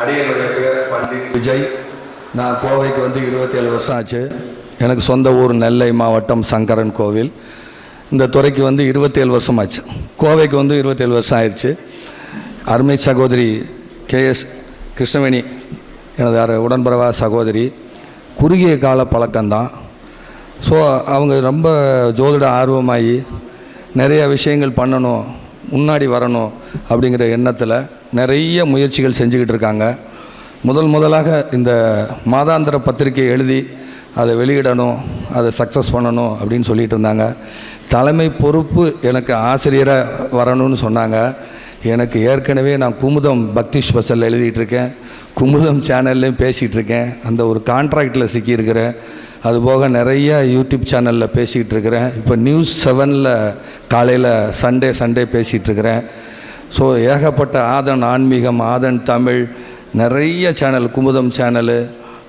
அடியனுடைய பேர் பண்டிட் விஜய். நான் கோவைக்கு வந்து 27 வருஷம் ஆச்சு. எனக்கு சொந்த ஊர் நெல்லை மாவட்டம் சங்கரன் கோவில். இந்த துறைக்கு வந்து 27 வருஷம் ஆச்சு. கோவைக்கு வந்து 27 வருஷம் ஆயிடுச்சு. அருமை சகோதரி கேஎஸ் கிருஷ்ணவேணி எனது உடன்பிறவா சகோதரி. குறுகிய கால பழக்கம்தான். ஸோ அவங்க ரொம்ப ஜோதிட ஆர்வமாகி நிறைய விஷயங்கள் பண்ணணும், முன்னாடி வரணும் அப்படிங்கிற எண்ணத்தில் நிறைய முயற்சிகள் செஞ்சுக்கிட்டு இருக்காங்க. முதலாக இந்த மாதாந்திர பத்திரிகை எழுதி அதை வெளியிடணும், அதை சக்ஸஸ் பண்ணணும் அப்படின்னு சொல்லிகிட்டு இருந்தாங்க. தலைமை பொறுப்பு எனக்கு ஆசிரியராக வரணும்னு சொன்னாங்க. எனக்கு ஏற்கனவே நான் குமுதம் பக்தி ஸ்பெஷல் எழுதிட்டுருக்கேன், குமுதம் சேனல்லையும் பேசிகிட்ருக்கேன், அந்த ஒரு கான்ட்ராக்டில் சிக்கியிருக்கிறேன். அதுபோக நிறைய யூடியூப் சேனலில் பேசிகிட்டு இருக்கிறேன். இப்போ நியூஸ் 7ல் காலையில் சண்டே பேசிகிட்ருக்கிறேன். ஸோ ஏகப்பட்ட ஆதன் ஆன்மீகம், ஆதன் தமிழ், நிறைய சேனல், குமுதம் சேனலு,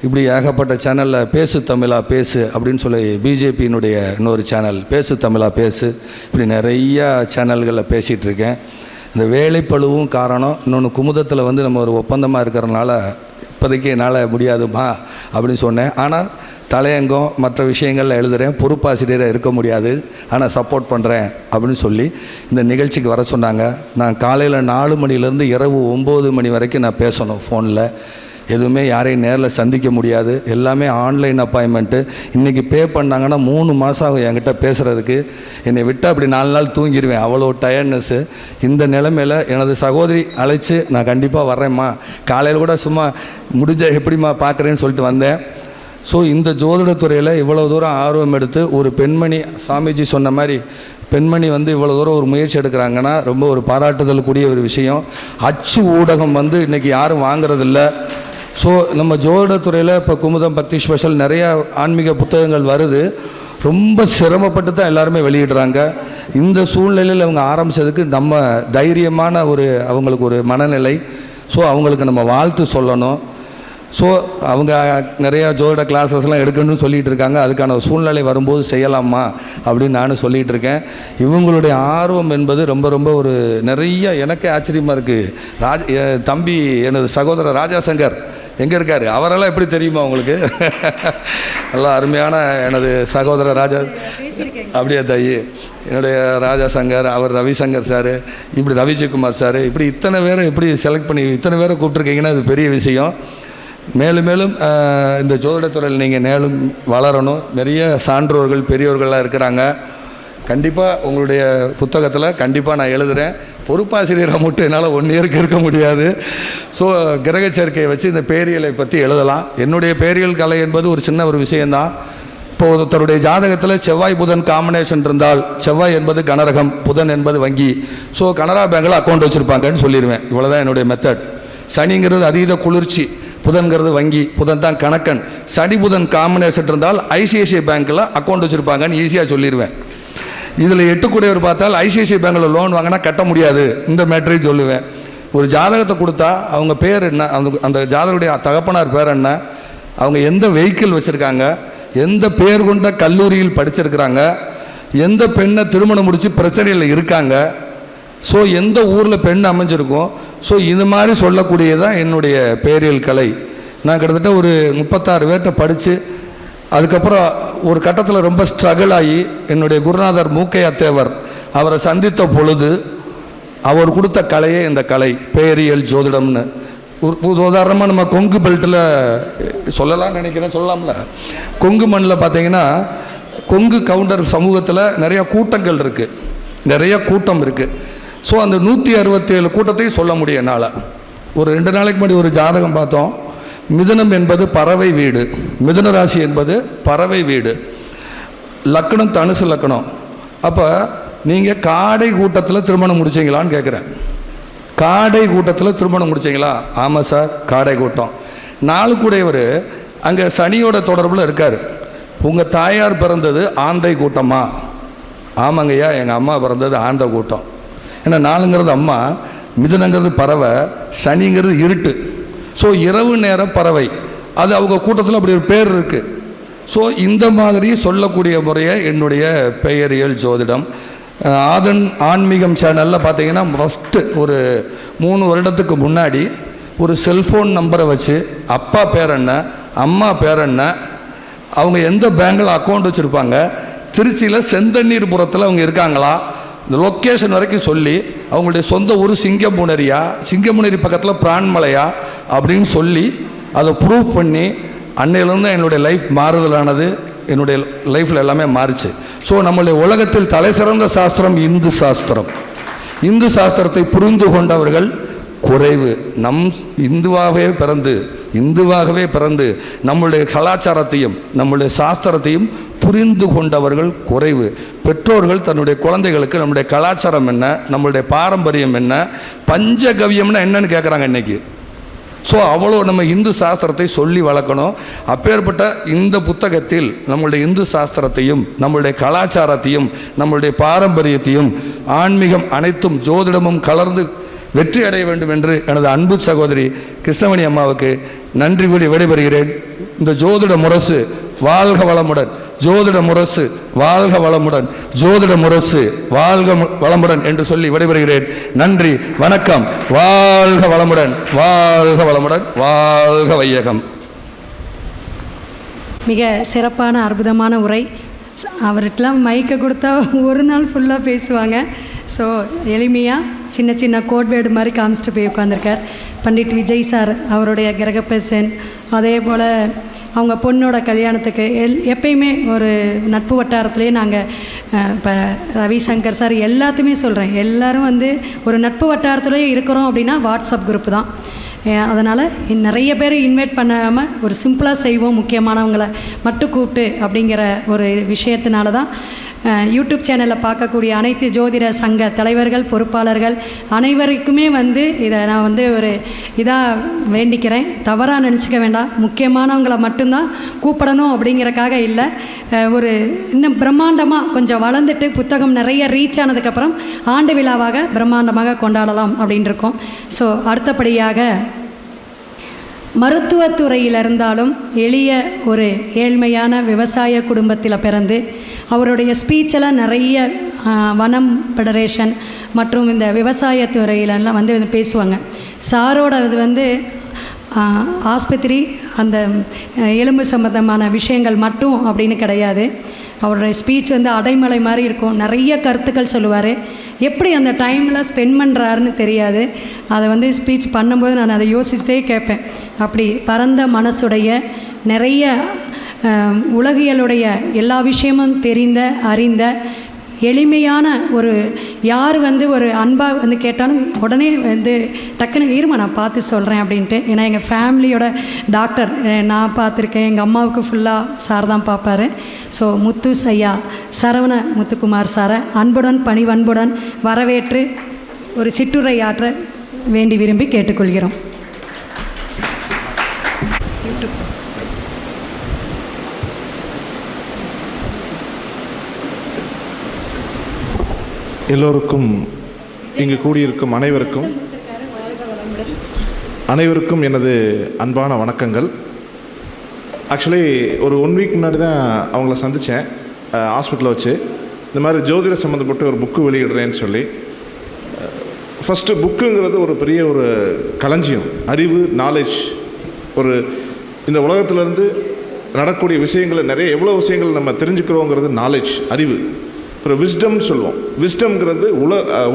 இப்படி ஏகப்பட்ட சேனலில் பேசு தமிழா பேசு அப்படின்னு சொல்லி பிஜேபியினுடைய இன்னொரு சேனல் பேசு தமிழா பேசு, இப்படி நிறைய சேனல்களில் பேசிகிட்ருக்கேன். இந்த வேலைப்பழுவும் காரணம். இன்னொன்று குமுதத்தில் வந்து நம்ம ஒரு ஒப்பந்தமாக இருக்கிறனால இப்போதைக்கு என்னால் முடியாதுமா அப்படின்னு சொன்னேன். ஆனால் தலையங்கம் மற்ற விஷயங்களில் எழுதுகிறேன், பொறுப்பாசிரியராக இருக்க முடியாது, ஆனால் சப்போர்ட் பண்ணுறேன் அப்படின்னு சொல்லி இந்த நிகழ்ச்சிக்கு வர சொன்னாங்க. நான் காலையில் 4 மணிலேருந்து இரவு 9 மணி வரைக்கும் நான் பேசணும் ஃபோனில். எதுவுமே யாரையும் நேரில் சந்திக்க முடியாது, எல்லாமே ஆன்லைன் அப்பாயின்மெண்ட்டு. இன்றைக்கி பே பண்ணாங்கன்னா 3 மாதம் ஆகும் என்கிட்ட பேசுகிறதுக்கு. என்னை விட்டு அப்படி 4 நாள் தூங்கிடுவேன், அவ்வளோ டயர்ட்னஸ்ஸு. இந்த நிலைமையில் எனது சகோதரி அழைச்சி நான் கண்டிப்பாக வர்றேம்மா, காலையில் கூட சும்மா முடிஞ்ச எப்படிம்மா பார்க்குறேன்னு சொல்லிட்டு வந்தேன். ஸோ இந்த ஜோதிடத்துறையில் இவ்வளோ தூரம் ஆர்வம் எடுத்து ஒரு பெண்மணி, சாமிஜி சொன்ன மாதிரி பெண்மணி வந்து இவ்வளோ தூரம் ஒரு முயற்சி எடுக்கிறாங்கன்னா ரொம்ப ஒரு பாராட்டுதல் கூடிய ஒரு விஷயம். அச்சு ஊடகம் வந்து இன்றைக்கி யாரும் வாங்குறதில்ல. ஸோ நம்ம ஜோதிடத்துறையில் இப்போ குமுதம் பக்தி ஸ்பெஷல் நிறையா ஆன்மீக புத்தகங்கள் வருது, ரொம்ப சிரமப்பட்டு தான் எல்லாருமே வெளியிடுறாங்க. இந்த சூழ்நிலையில் அவங்க ஆரம்பித்ததுக்கு நம்ம தைரியமான அவங்களுக்கு ஒரு மனநிலை. ஸோ அவங்களுக்கு நம்ம வாழ்த்து சொல்லணும். ஸோ அவங்க நிறையா ஜோதிட கிளாஸஸ்லாம் எடுக்கணும்னு சொல்லிகிட்டு இருக்காங்க. அதுக்கான சூழ்நிலை வரும்போது செய்யலாமா அப்படின்னு நானும் சொல்லிகிட்டு இருக்கேன். இவங்களுடைய ஆர்வம் என்பது ரொம்ப ஒரு நிறைய எனக்கே ஆச்சரியமாக இருக்குது. தம்பி எனது சகோதரர் ராஜாசங்கர் எங்கே இருக்கார், அவரெல்லாம் எப்படி தெரியுமா உங்களுக்கு? நல்லா அருமையான எனது சகோதரர் ராஜா, அப்படியே தாயி என்னுடைய ராஜாசங்கர், அவர் ரவிசங்கர் சார், இப்படி ரவிஜயகுமார் சார், இப்படி இத்தனை பேரை எப்படி செலக்ட் பண்ணி இத்தனை பேரை கூப்பிட்ருக்கீங்கன்னா அது பெரிய விஷயம். மேலும் இந்த ஜோதிடத்துறையில் நீங்கள் மேலும் வளரணும். நிறைய சான்றோர்கள் பெரியோர்கள்லாம் இருக்கிறாங்க. கண்டிப்பாக உங்களுடைய புத்தகத்தில் கண்டிப்பாக நான் எழுதுகிறேன். பொறுப்பாசிரியரை மட்டும் என்னால் 1 இயருக்கு இருக்க முடியாது. ஸோ கிரக சேர்க்கையை வச்சு இந்த பேரியலை பற்றி எழுதலாம். என்னுடைய பேரியல் கலை என்பது ஒரு சின்ன ஒரு விஷயந்தான். இப்போ ஒருத்தருடைய ஜாதகத்தில் செவ்வாய் புதன் காம்பினேஷன் இருந்தால், செவ்வாய் என்பது கனரகம், புதன் என்பது வங்கி, ஸோ கனரா பேங்கில் அக்கௌண்ட் வச்சுருப்பாங்கன்னு சொல்லிடுவேன். இவ்வளோதான் என்னுடைய மெத்தட். சனிங்கிறது அதீத குளிர்ச்சி, புதன்கிறது வங்கி, புதன் தான் கணக்கன். சனி புதன் காம்பினேஷன் இருந்தால் ஐசிஐசிஐ பேங்க்கில் அக்கௌண்ட் வச்சுருப்பாங்கன்னு ஈஸியாக சொல்லிடுவேன். இதில் 8 கூடையவர் பார்த்தால் ஐசிஐசிஐ பேங்கில் லோன் வாங்கினா கட்ட முடியாது, இந்த மேட்டரையும் சொல்லுவேன். ஒரு ஜாதகத்தை கொடுத்தா அவங்க பேர் என்ன, அந்த ஜாதகருடைய தகப்பனார் பேர் என்ன, அவங்க எந்த வெஹிக்கிள் வச்சுருக்காங்க, எந்த பேர் கொண்ட கல்லூரியில் படிச்சிருக்கிறாங்க, எந்த பெண்ணை திருமணம் முடித்து பிரச்சனையில் இருக்காங்க, ஸோ எந்த ஊரில் பெண் அமைஞ்சிருக்கும். ஸோ இது மாதிரி சொல்லக்கூடியதான் என்னுடைய பேரியல் கலை. நான் கிட்டத்தட்ட ஒரு 36 பேர்கிட்ட படித்து அதுக்கப்புறம் ஒரு கட்டத்தில் ரொம்ப ஸ்ட்ரகிள் ஆகி என்னுடைய குருநாதர் மூக்கையா தேவர் அவரை சந்தித்த பொழுது அவர் கொடுத்த கலையே இந்த கலை பேரியல் ஜோதிடம்னு. உதாரணமாக நம்ம கொங்கு பெல்ட்டில் சொல்லலாம்னு நினைக்கிறேன், சொல்லலாம்ல. கொங்கு மண்ணில் பார்த்தீங்கன்னா கொங்கு கவுண்டர் சமூகத்தில் நிறையா கூட்டங்கள் இருக்குது, நிறைய கூட்டம் இருக்குது. ஸோ அந்த 167 கூட்டத்தையும் சொல்ல முடியும் என்னால். ஒரு 2 நாளைக்கு முன்னாடி ஒரு ஜாதகம் பார்த்தோம். மிதுனம் என்பது பறவை வீடு, மிதுன ராசி என்பது பறவை வீடு, லக்கணம் தனுசு லக்கணம். அப்போ நீங்கள் காடை கூட்டத்தில் திருமணம் முடிச்சிங்களான்னு கேட்குறேன். காடை கூட்டத்தில் திருமணம் முடிச்சிங்களா? ஆமாம் சார், காடை கூட்டம். 4 கூடையவர் அங்கே சனியோட தொடர்பில் இருக்கார். உங்கள் தாயார் பிறந்தது ஆந்தை கூட்டமா? ஆமாங்கய்யா, எங்கள் அம்மா பிறந்தது ஆந்தை கூட்டம். ஏன்னா 4ங்கிறது அம்மா, மிதுனங்கிறது பறவை, சனிங்கிறது இருட்டு. ஸோ இரவு நேர பறவை, அது அவங்க கூட்டத்தில் அப்படி ஒரு பேர் இருக்குது. ஸோ இந்த மாதிரி சொல்லக்கூடிய முறையை என்னுடைய பெயரியல் ஜோதிடம். ஆதன் ஆன்மீகம் சேனலில் பார்த்தீங்கன்னா ஃபஸ்ட்டு ஒரு 3 வருடத்துக்கு முன்னாடி ஒரு செல்ஃபோன் நம்பரை வச்சு அப்பா பேர் என்ன, அம்மா பேர் என்ன, அவங்க எந்த பேங்கில் அக்கௌண்ட் வச்சுருப்பாங்க, திருச்சியில் செந்தண்ணீர்புரத்தில் அவங்க இருக்காங்களா, இந்த லொக்கேஷன் வரைக்கும் சொல்லி அவங்களுடைய சொந்த ஊர் சிங்கமுனரியா, சிங்கமுனரி பக்கத்தில் பிரான்மலையா அப்படின்னு சொல்லி அதை ப்ரூவ் பண்ணி அன்னையிலேருந்து என்னுடைய லைஃப் மாறுதலானது. என்னுடைய லைஃப்பில் எல்லாமே மாறிச்சு. ஸோ நம்மளுடைய உலகத்தில் தலை சிறந்த சாஸ்திரம் இந்து சாஸ்திரம். இந்து சாஸ்திரத்தை புரிந்து கொண்டவர்கள் குறைவு. இந்துவாகவே பிறந்து நம்முடைய கலாச்சாரத்தையும் நம்முடைய சாஸ்திரத்தையும் புரிந்து கொண்டவர்கள் குறைவு. பெற்றோர்கள் தன்னுடைய குழந்தைகளுக்கு நம்முடைய கலாச்சாரம் என்ன, நம்மளுடைய பாரம்பரியம் என்ன, பஞ்சகவியம்னா என்னன்னு கேட்குறாங்க இன்றைக்கி. ஸோ அவ்வளோ நம்ம இந்து சாஸ்திரத்தை சொல்லி வளர்க்கணும். அப்பேற்பட்ட இந்த புத்தகத்தில் நம்மளுடைய இந்து சாஸ்திரத்தையும் நம்மளுடைய கலாச்சாரத்தையும் நம்மளுடைய பாரம்பரியத்தையும் ஆன்மீகம் அனைத்தும் ஜோதிடமும் கலர்ந்து வெற்றி அடைய வேண்டும் என்று எனது அன்பு சகோதரி கிருஷ்ணமணி அம்மாவுக்கு நன்றி கூறி விடைபெறுகிறேன். இந்த ஜோதிட முரசு வாழ்க வளமுடன், ஜோதிட முரசு வாழ்க வளமுடன், ஜோதிட முரசு வாழ்க வளமுடன் என்று சொல்லி விடைபெறுகிறேன். நன்றி, வணக்கம். வாழ்க வளமுடன், வாழ்க வளமுடன், வாழ்க வையகம். மிக சிறப்பான அற்புதமான உரை. அவருக்கெல்லாம் மைக்கை கொடுத்தா ஒரு நாள் ஃபுல்லாக பேசுவாங்க. ஸோ எளிமையாக சின்ன சின்ன கோட்வேர்டு மாதிரி காமிச்சிட்டு போய் உட்காந்துருக்கார். பண்டிட் விஜய் சார் அவருடைய கிரகப்பேசன், அதே போல் அவங்க பொண்ணோட கல்யாணத்துக்கு எப்பயுமே ஒரு நட்பு வட்டாரத்துலேயே நாங்கள் இப்போ ரவிசங்கர் சார் எல்லாத்தையுமே சொல்கிறேன், எல்லோரும் வந்து ஒரு நட்பு வட்டாரத்துலேயே இருக்கிறோம் அப்படின்னா வாட்ஸ்அப் குரூப்பு தான். அதனால் நிறைய பேர் இன்வைட் பண்ணாமல் ஒரு சிம்பிளாக செய்வோம், முக்கியமானவங்களை மட்டும் கூப்பிட்டு அப்படிங்கிற ஒரு விஷயத்தினால தான் யூடியூப் சேனலில் பார்க்கக்கூடிய அனைத்து ஜோதிட சங்க தலைவர்கள், பொறுப்பாளர்கள் அனைவருக்குமே வந்து இதை நான் வந்து ஒரு இதாக வேண்டிக்கிறேன். தவறாக நினச்சிக்க வேண்டாம். முக்கியமானவங்களை மட்டும்தான் கூப்பிடணும் அப்படிங்கிறக்காக இல்லை. ஒரு இன்னும் பிரம்மாண்டமாக கொஞ்சம் வளர்ந்துட்டு புத்தகம் நிறைய ரீச் ஆனதுக்கப்புறம் ஆண்டு விழாவாக பிரம்மாண்டமாக கொண்டாடலாம் அப்படின் இருக்கோம். ஸோ அடுத்தபடியாக மருத்துவத்துறையில் இருந்தாலும் எளிய ஒரு ஏழ்மையான விவசாய குடும்பத்தில் பிறந்து அவருடைய ஸ்பீச்செல்லாம் நிறைய வனம் ஃபெடரேஷன் மற்றும் இந்த விவசாயத்துறையிலெல்லாம் வந்து பேசுவாங்க. சாரோட இது வந்து ஆஸ்பத்திரி அந்த எலும்பு சம்பந்தமான விஷயங்கள் மட்டும் அப்படின்னு கிடையாது. அவருடைய ஸ்பீச் வந்து அடைமலை மாதிரி இருக்கும். நிறைய கருத்துக்கள் சொல்லுவார். எப்படி அந்த டைமில் ஸ்பெண்ட் பண்ணுறாருன்னு தெரியாது. அதை வந்து ஸ்பீச் பண்ணும்போது நான் அதை யோசிச்சுட்டே கேட்பேன். அப்படி பரந்த மனசுடைய நிறைய உலகியலுடைய எல்லா விஷயமும் தெரிந்த அறிந்த எளிமையான ஒரு யார் வந்து ஒரு அன்பாக வந்து கேட்டாலும் உடனே வந்து டக்குன்னு இருமா நான் பார்த்து சொல்கிறேன் அப்படின்ட்டு. ஏன்னா எங்கள் ஃபேமிலியோட டாக்டர் நான் பார்த்துருக்கேன். எங்கள் அம்மாவுக்கு ஃபுல்லாக சார் தான் பார்ப்பார். ஸோ முத்து ஐயா சரவண முத்துக்குமார் சாரை அன்புடன் பணிவன்புடன் வரவேற்று ஒரு சிற்றுரை ஆற்ற வேண்டி விரும்பி கேட்டுக்கொள்கிறோம். எல்லோருக்கும் இங்கு கூடியிருக்கும் அனைவருக்கும் எனது அன்பான வணக்கங்கள். ஆக்சுவலி ஒரு 1 வீக் முன்னாடி தான் அவங்கள சந்தித்தேன் ஹாஸ்பிட்டலில் வச்சு. இந்த மாதிரி ஜோதிட சம்மந்தப்பட்ட ஒரு புக்கு வெளியிடுறேன்னு சொல்லி. ஃபஸ்ட்டு புக்குங்கிறது ஒரு பெரிய ஒரு களஞ்சியம், அறிவு, நாலேஜ். ஒரு இந்த உலகத்துலேருந்து நடக்கக்கூடிய விஷயங்களை நிறைய எவ்வளோ விஷயங்கள் நம்ம தெரிஞ்சுக்கிறோங்கிறது நாலேஜ், அறிவு. அப்புறம் விஸ்டம்னு சொல்லுவோம். விஸ்டம்ங்கிறது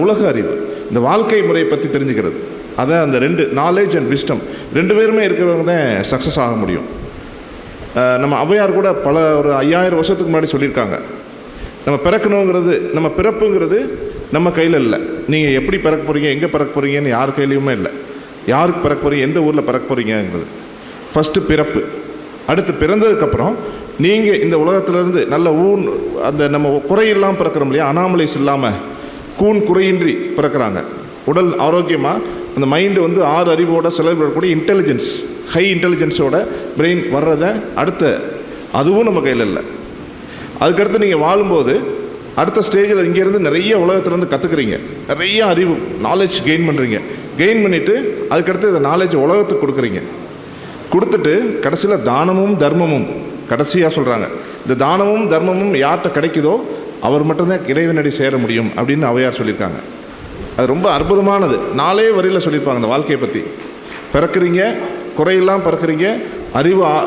உலக அறிவு, இந்த வாழ்க்கை முறையை பற்றி தெரிஞ்சுக்கிறது. அதான் அந்த 2 நாலேஜ் அண்ட் விஸ்டம் 2 பேருமே இருக்கிறவங்க தான் சக்ஸஸ் ஆக முடியும். நம்ம ஔவையார் கூட ஒரு 5000 வருஷத்துக்கு முன்னாடி சொல்லியிருக்காங்க, நம்ம பிறக்கணுங்கிறது, நம்ம பிறப்புங்கிறது நம்ம கையில் இல்லை. நீங்கள் எப்படி பிறக்க போகிறீங்க, எங்கே பிறக்க போகிறீங்கன்னு யார் கையிலையுமே இல்லை. யாருக்கு பிறக்க போகிறீங்க, எந்த ஊரில் பிறக்க போகிறீங்கிறது ஃபஸ்ட்டு பிறப்பு. அடுத்து பிறந்ததுக்கப்புறம் நீங்கள் இந்த உலகத்திலேருந்து நல்ல அந்த நம்ம குறையெல்லாம் பிறக்கிறோம் இல்லையா, அனாமலைஸ் இல்லாமல் குறையின்றி பிறக்கிறாங்க. உடல் ஆரோக்கியமாக அந்த மைண்டு வந்து 6 அறிவோடு செலவிடக்கூடிய இன்டெலிஜென்ஸ், ஹை இன்டெலிஜென்ஸோட பிரெயின் வர்றதை அதுவும் நம்ம கையில் இல்லை. அதுக்கடுத்து நீங்கள் வாழும்போது அடுத்த ஸ்டேஜில் இங்கேருந்து நிறைய உலகத்துலேருந்து கற்றுக்குறீங்க, நிறைய அறிவு நாலேஜ் கெயின் பண்ணுறீங்க. கெயின் பண்ணிவிட்டு அதுக்கடுத்து இந்த நாலேஜ் உலகத்துக்கு கொடுத்துட்டு கடைசியில் தானமும் தர்மமும் கடைசியாக சொல்கிறாங்க. இந்த தானமும் தர்மமும் யார்கிட்ட கிடைக்குதோ அவர் மட்டும்தான் இறைவனடி சேர முடியும் அப்படின்னு ஔவையார் சொல்லியிருக்காங்க. அது ரொம்ப அற்புதமானது. 4 வரியில் சொல்லியிருப்பாங்க இந்த வாழ்க்கையை பற்றி. பிறக்கிறீங்க, குறையெல்லாம் பிறக்கிறீங்க,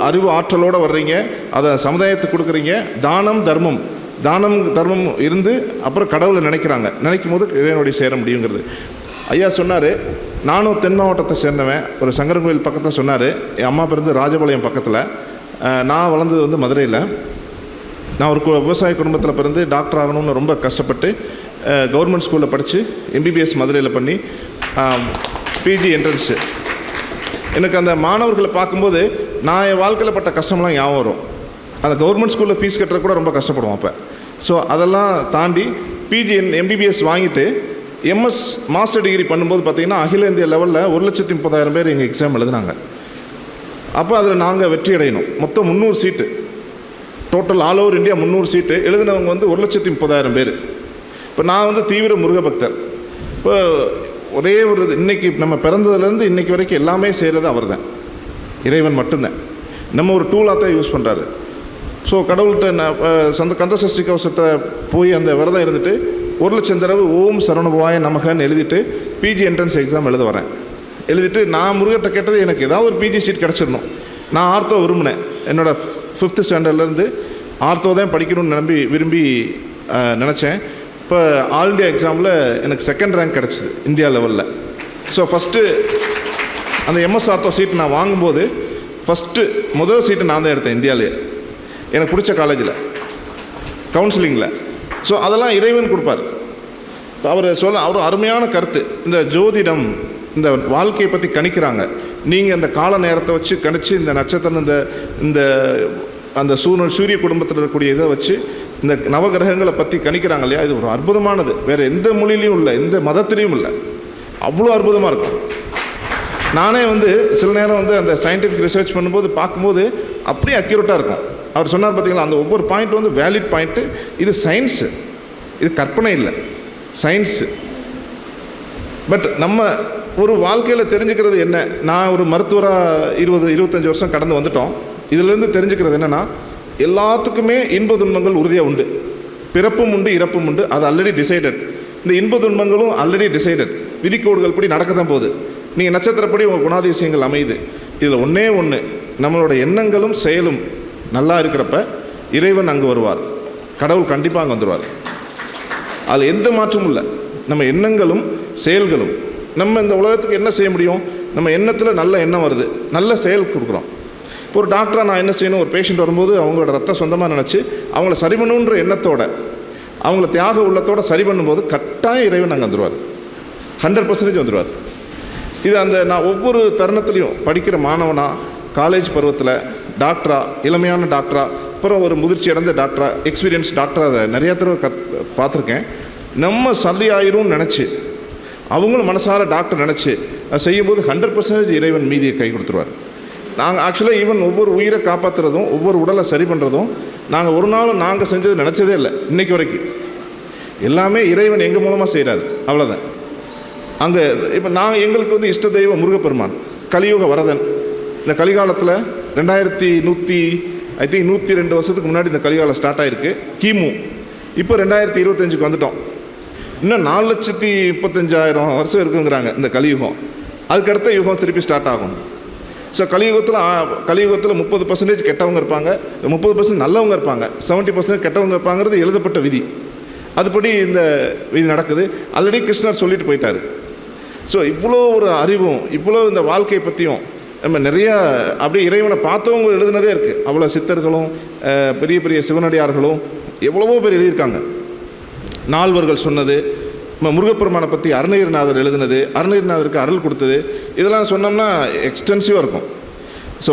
அறிவு ஆற்றலோடு வர்றீங்க, அதை சமுதாயத்துக்கு கொடுக்குறீங்க. தானம் தர்மம் இருந்து அப்புறம் கடவுளை நினைக்கும் போது இறைவனுடைய சேர முடியுங்கிறது. ஐயா சொன்னார், நானும் தென் மாவட்டத்தை சேர்ந்தவன், ஒரு சங்கரன் கோயில் பக்கத்தில் சொன்னார். என் அம்மா பிறந்து ராஜபாளையம் பக்கத்தில், நான் வளர்ந்தது வந்து மதுரையில். நான் ஒரு விவசாய குடும்பத்தில் பிறந்து டாக்டர் ஆகணும்னு ரொம்ப கஷ்டப்பட்டு கவர்மெண்ட் ஸ்கூலில் படித்து MBBS மதுரையில் பண்ணி PG என்ட்ரன்ஸு. எனக்கு அந்த மாணவர்களை பார்க்கும்போது நான் என் வாழ்க்கையில் பட்ட கஷ்டம்லாம் ஞாபகம் வரும். அந்த கவர்மெண்ட் ஸ்கூலில் ஃபீஸ் கட்டுற கூட ரொம்ப கஷ்டப்படுவோம் அப்போ. ஸோ அதெல்லாம் தாண்டி MBBS வாங்கிட்டு MS மாஸ்டர் டிகிரி பண்ணும்போது பார்த்திங்கன்னா அகில இந்திய லெவலில் 1,30,000 பேர் எங்கள் எக்ஸாம் எழுதுனாங்க. அப்போ அதில் நாங்கள் வெற்றி அடையணும். மொத்தம் 300 சீட்டு, டோட்டல் ஆல் ஓவர் இந்தியா 300 சீட்டு. எழுதினவங்க வந்து 1,30,000 பேர். இப்போ நான் வந்து தீவிர முருக பக்தர். இப்போ ஒரே ஒரு இன்றைக்கி நம்ம பிறந்ததுலேருந்து இன்றைக்கி வரைக்கும் எல்லாமே செய்கிறது அவர் தான், இறைவன் மட்டும்தான். நம்ம ஒரு டூலாக தான் யூஸ் பண்ணுறாரு. ஸோ கடவுள்கிட்ட கந்த சஷ்டி கவசத்தை போய் அந்த விரதம் இருந்துட்டு 1,00,000 தடவை ஓம் சரவணபவாய நமகன்னு எழுதிட்டு PG என்ட்ரன்ஸ் எக்ஸாம் எழுத வரேன். எழுதிட்டு நான் முருகர்கிட்ட கேட்டது எனக்கு ஏதாவது ஒரு PG சீட் கிடச்சிடணும். நான் ஆர்த்தோ விரும்பினேன். என்னோடய 5th ஸ்டாண்டர்ட்லேருந்து ஆர்த்தோ தான் படிக்கணும்னு விரும்பி நினச்சேன். இப்போ ஆல் இண்டியா எக்ஸாமில் எனக்கு 2nd ரேங்க் கிடச்சிது இந்தியா லெவலில். ஸோ ஃபஸ்ட்டு அந்த MS ஆர்த்தோ சீட் நான் வாங்கும்போது முதல் சீட்டு நான் தான் எடுத்தேன் இந்தியாவிலே, எனக்கு பிடிச்ச காலேஜில் கவுன்சிலிங்கில். ஸோ அதெல்லாம் இறைவன் கொடுப்பார். அவர் அருமையான கருத்து. இந்த ஜோதிடம் இந்த வாழ்க்கையை பற்றி கணிக்கிறாங்க. நீங்கள் அந்த கால நேரத்தை வச்சு கணிச்சு இந்த நட்சத்திரம் இந்த அந்த சூரிய குடும்பத்தில் இருக்கக்கூடிய இதை வச்சு இந்த நவகிரகங்களை பற்றி கணிக்கிறாங்க இல்லையா, இது ஒரு அற்புதமானது. வேறு எந்த மொழியிலையும் இல்லை, எந்த மதத்திலையும் இல்லை, அவ்வளோ அற்புதமாக இருக்கும். நானே வந்து சில நேரம் வந்து அந்த சயின்டிஃபிக் ரிசர்ச் பண்ணும்போது பார்க்கும்போது அப்படியே அக்யூரேட்டாக இருக்கும். அவர் சொன்னார் பார்த்தீங்களா, அந்த ஒவ்வொரு பாயிண்ட் வந்து வேலிட் பாயிண்ட்டு. இது சயின்ஸு, இது கற்பனை இல்லை, சயின்ஸு. பட் நம்ம ஒரு வாழ்க்கையில் தெரிஞ்சுக்கிறது என்ன, நான் ஒரு மருத்துவராக 20-25 வருஷம் கடந்து வந்துட்டோம். இதிலேருந்து தெரிஞ்சுக்கிறது என்னென்னா, எல்லாத்துக்குமே இன்ப துன்பங்கள் உறுதியாக உண்டு. பிறப்பும் உண்டு, இறப்பும் உண்டு. அது ஆல்ரெடி டிசைடட். இந்த இன்ப துன்பங்களும் ஆல்ரெடி டிசைடட். விதிக்கோடுகள் படி நடக்க தான் போகுது. நீங்கள் நட்சத்திரப்படி உங்கள் குணாதிசயங்கள் அமையுது. இதில் ஒன்றே ஒன்று, நம்மளோட எண்ணங்களும் செயலும் நல்லா இருக்கிறப்ப இறைவன் அங்கே வருவார், கடவுள் கண்டிப்பாக அங்கே வந்துடுவார். அதில் எந்த மாற்றமும் இல்லை. நம்ம எண்ணங்களும் செயல்களும், நம்ம இந்த உலகத்துக்கு என்ன செய்ய முடியும், நம்ம எண்ணத்தில் நல்ல எண்ணம் வருது, நல்ல செயல் கொடுக்குறோம். இப்போ ஒரு டாக்டராக நான் என்ன செய்யணும், ஒரு பேஷண்ட் வரும்போது அவங்களோட ரத்தம் சொந்தமாக நினச்சி அவங்கள சரி பண்ணணுன்ற எண்ணத்தோட, அவங்கள தியாக உள்ளத்தோடு சரி பண்ணும்போது கட்டாயம் இறைவன் அங்கே வந்துடுவார், 100% வந்துடுவார். இது நான் ஒவ்வொரு தருணத்துலேயும் படிக்கிற மாணவனாக, காலேஜ் பருவத்தில் டாக்டரா, இளமையான டாக்டரா, அப்புறம் ஒரு முதிர்ச்சி அடைந்த டாக்டரா, எக்ஸ்பீரியன்ஸ் டாக்டரா, அதை நிறையா தடவை பார்த்துருக்கேன். நம்ம சல்லி ஆயிரும்னு நினச்சி அவங்களும் மனசார டாக்டர் நினச்சி அதை செய்யும்போது 100% இறைவன் மீதியை கை கொடுத்துருவார். நாங்கள் ஆக்சுவலாக ஈவன் ஒவ்வொரு உயிரை காப்பாற்றுறதும் ஒவ்வொரு உடலை சரி பண்ணுறதும் நாங்கள் ஒரு நாளும் நாங்கள் செஞ்சது நினச்சதே இல்லை இன்றைக்கி வரைக்கும். எல்லாமே இறைவன் எங்கள் மூலமாக செய்கிறாரு, அவ்வளோதான். அங்கே இப்போ எங்களுக்கு வந்து இஷ்ட தெய்வம் முருகப்பெருமான், கலியுக வரதன். இந்த கலிகாலத்தில் 2102 வருஷத்துக்கு முன்னாடி இந்த கலிகாலம் ஸ்டார்ட் ஆகிருக்கு, கிமு. இப்போ 2025க்கு வந்துட்டோம். இன்னும் 4,35,000 வருஷம் இருக்குங்கிறாங்க இந்த கலியுகம். அதுக்கடுத்த யுகம் திருப்பி ஸ்டார்ட் ஆகும். ஸோ கலியுகத்தில் 30% கெட்டவங்க இருப்பாங்க, 30% நல்லவங்க இருப்பாங்க, 70% கெட்டவங்க இருப்பாங்கிறது எழுதப்பட்ட விதி. அதுபடி இந்த விதி நடக்குது. ஆல்ரெடி கிருஷ்ணர் சொல்லிட்டு போயிட்டார். ஸோ இவ்வளோ ஒரு அறிவும் இவ்வளோ இந்த வாழ்க்கையை பற்றியும் நம்ம நிறையா அப்படியே இறைவனை பார்த்தவங்க எழுதுனதே இருக்குது. அவ்வளோ சித்தர்களும் பெரிய பெரிய சிவனடியார்களும் எவ்வளவோ பேர் எழுதியிருக்காங்க. நால்வர்கள் சொன்னது, முருகப்பெருமானை பற்றி அருணகிரிநாதர் எழுதுனது, அருணகிரிநாதருக்கு அருள் கொடுத்தது, இதெல்லாம் சொன்னோம்னா எக்ஸ்டென்சிவாக இருக்கும். ஸோ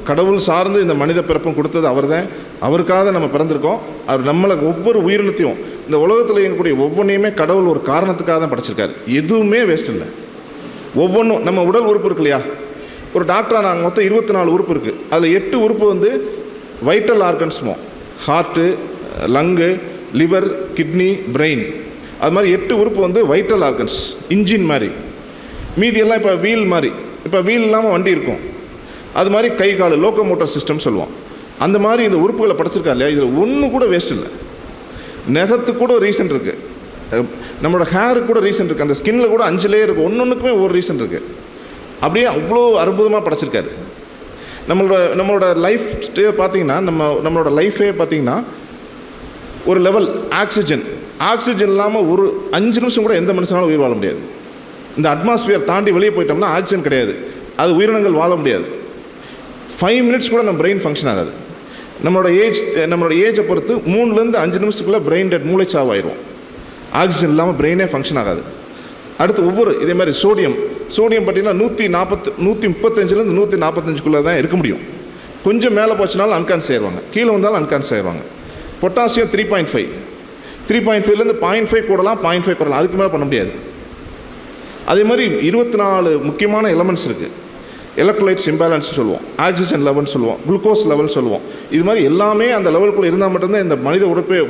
கடவுள் சார்ந்து இந்த மனித பிறப்பும் கொடுத்தது அவர் தான். அவருக்காக நம்ம பிறந்திருக்கோம். அவர் நம்மளை ஒவ்வொரு உயிரினத்தையும், இந்த உலகத்தில் இயங்கக்கூடிய ஒவ்வொன்றையுமே கடவுள் ஒரு காரணத்துக்காக தான் படைச்சிருக்காரு. எதுவுமே வேஸ்ட் இல்லை. ஒவ்வொன்றும் நம்ம உடல் உறுப்பு இருக்கு இல்லையா, ஒரு டாக்டராக நாங்கள் மொத்தம் 24 உறுப்பு இருக்குது. அதில் 8 உறுப்பு வந்து vital ஆர்கன்ஸ்மோ, heart, லங்கு, liver, kidney, brain. அது மாதிரி 8 உறுப்பு வந்து வைட்டல் ஆர்கன்ஸ், இன்ஜின் மாதிரி. மீதியெல்லாம் இப்போ வீல் மாதிரி. இப்போ வீல் இல்லாமல் வண்டி இருக்கும், அது மாதிரி கை கால், லோக்கோமோட்டர் சிஸ்டம் சொல்லுவோம். அந்த மாதிரி இந்த உறுப்புகளை படைச்சிருக்கா இல்லையா, இதில் ஒன்று கூட வேஸ்ட் இல்லை. நகத்துக்கு கூட ஒரு ரீசன் இருக்குது, நம்மளோட ஹேருக்கு கூட ரீசன் இருக்குது, அந்த ஸ்கின்னில் கூட 5 லேயர் இருக்குது, ஒன்றுக்குமே ஒரு ரீசன் இருக்குது. அப்படியே அவ்வளோ அற்புதமாக படைச்சிருக்காரு. நம்மளோட லைஃப் பார்த்திங்கன்னா நம்மளோட லைஃபே பார்த்திங்கன்னா ஒரு லெவல் ஆக்சிஜன் இல்லாமல் ஒரு 5 நிமிஷம் கூட எந்த மனுஷனாலும் உயிர் வாழ முடியாது. இந்த அட்மாஸ்பியர் தாண்டி வெளியே போயிட்டோம்னா ஆக்சிஜன் கிடையாது, அது உயிரினங்கள் வாழ முடியாது. 5 மினிட்ஸ் கூட நம்ம பிரெயின் ஃபங்க்ஷன் ஆகாது. நம்மளோட ஏஜை பொறுத்து 3லேருந்து 5 நிமிஷத்துக்குள்ளே பிரெயின் டெட், மூளைச்சாவாயிரும். ஆக்சிஜன் இல்லாமல் பிரெயினே ஃபங்க்ஷன் ஆகாது. அடுத்து இதே மாதிரி சோடியம் பார்த்திங்கன்னா 135லேருந்து 145க்குள்ளே தான் இருக்க முடியும். கொஞ்சம் மேலே போச்சுனாலும் அன்கான்ஸ் ஆயிடுவாங்க, கீழே வந்தாலும் அன்கான்ஸ் ஆயிடுவாங்க. பொட்டாசியம் 3.5லேருந்து 0.5 கூடலாம், 0.5 கூடலாம், அதுக்கு மேலே பண்ண முடியாது. அதே மாதிரி 24 முக்கியமான எலமெண்ட்ஸ் இருக்குது. எலக்ட்ரோலைட்ஸ் இம்பேலன்ஸ் சொல்லுவோம், ஆக்சிஜன் லெவல்னு சொல்லுவோம், குளுக்கோஸ் லெவல் சொல்லுவோம். இது மாதிரி எல்லாமே அந்த லெவலுக்குள்ளே இருந்தால் மட்டும்தான் இந்த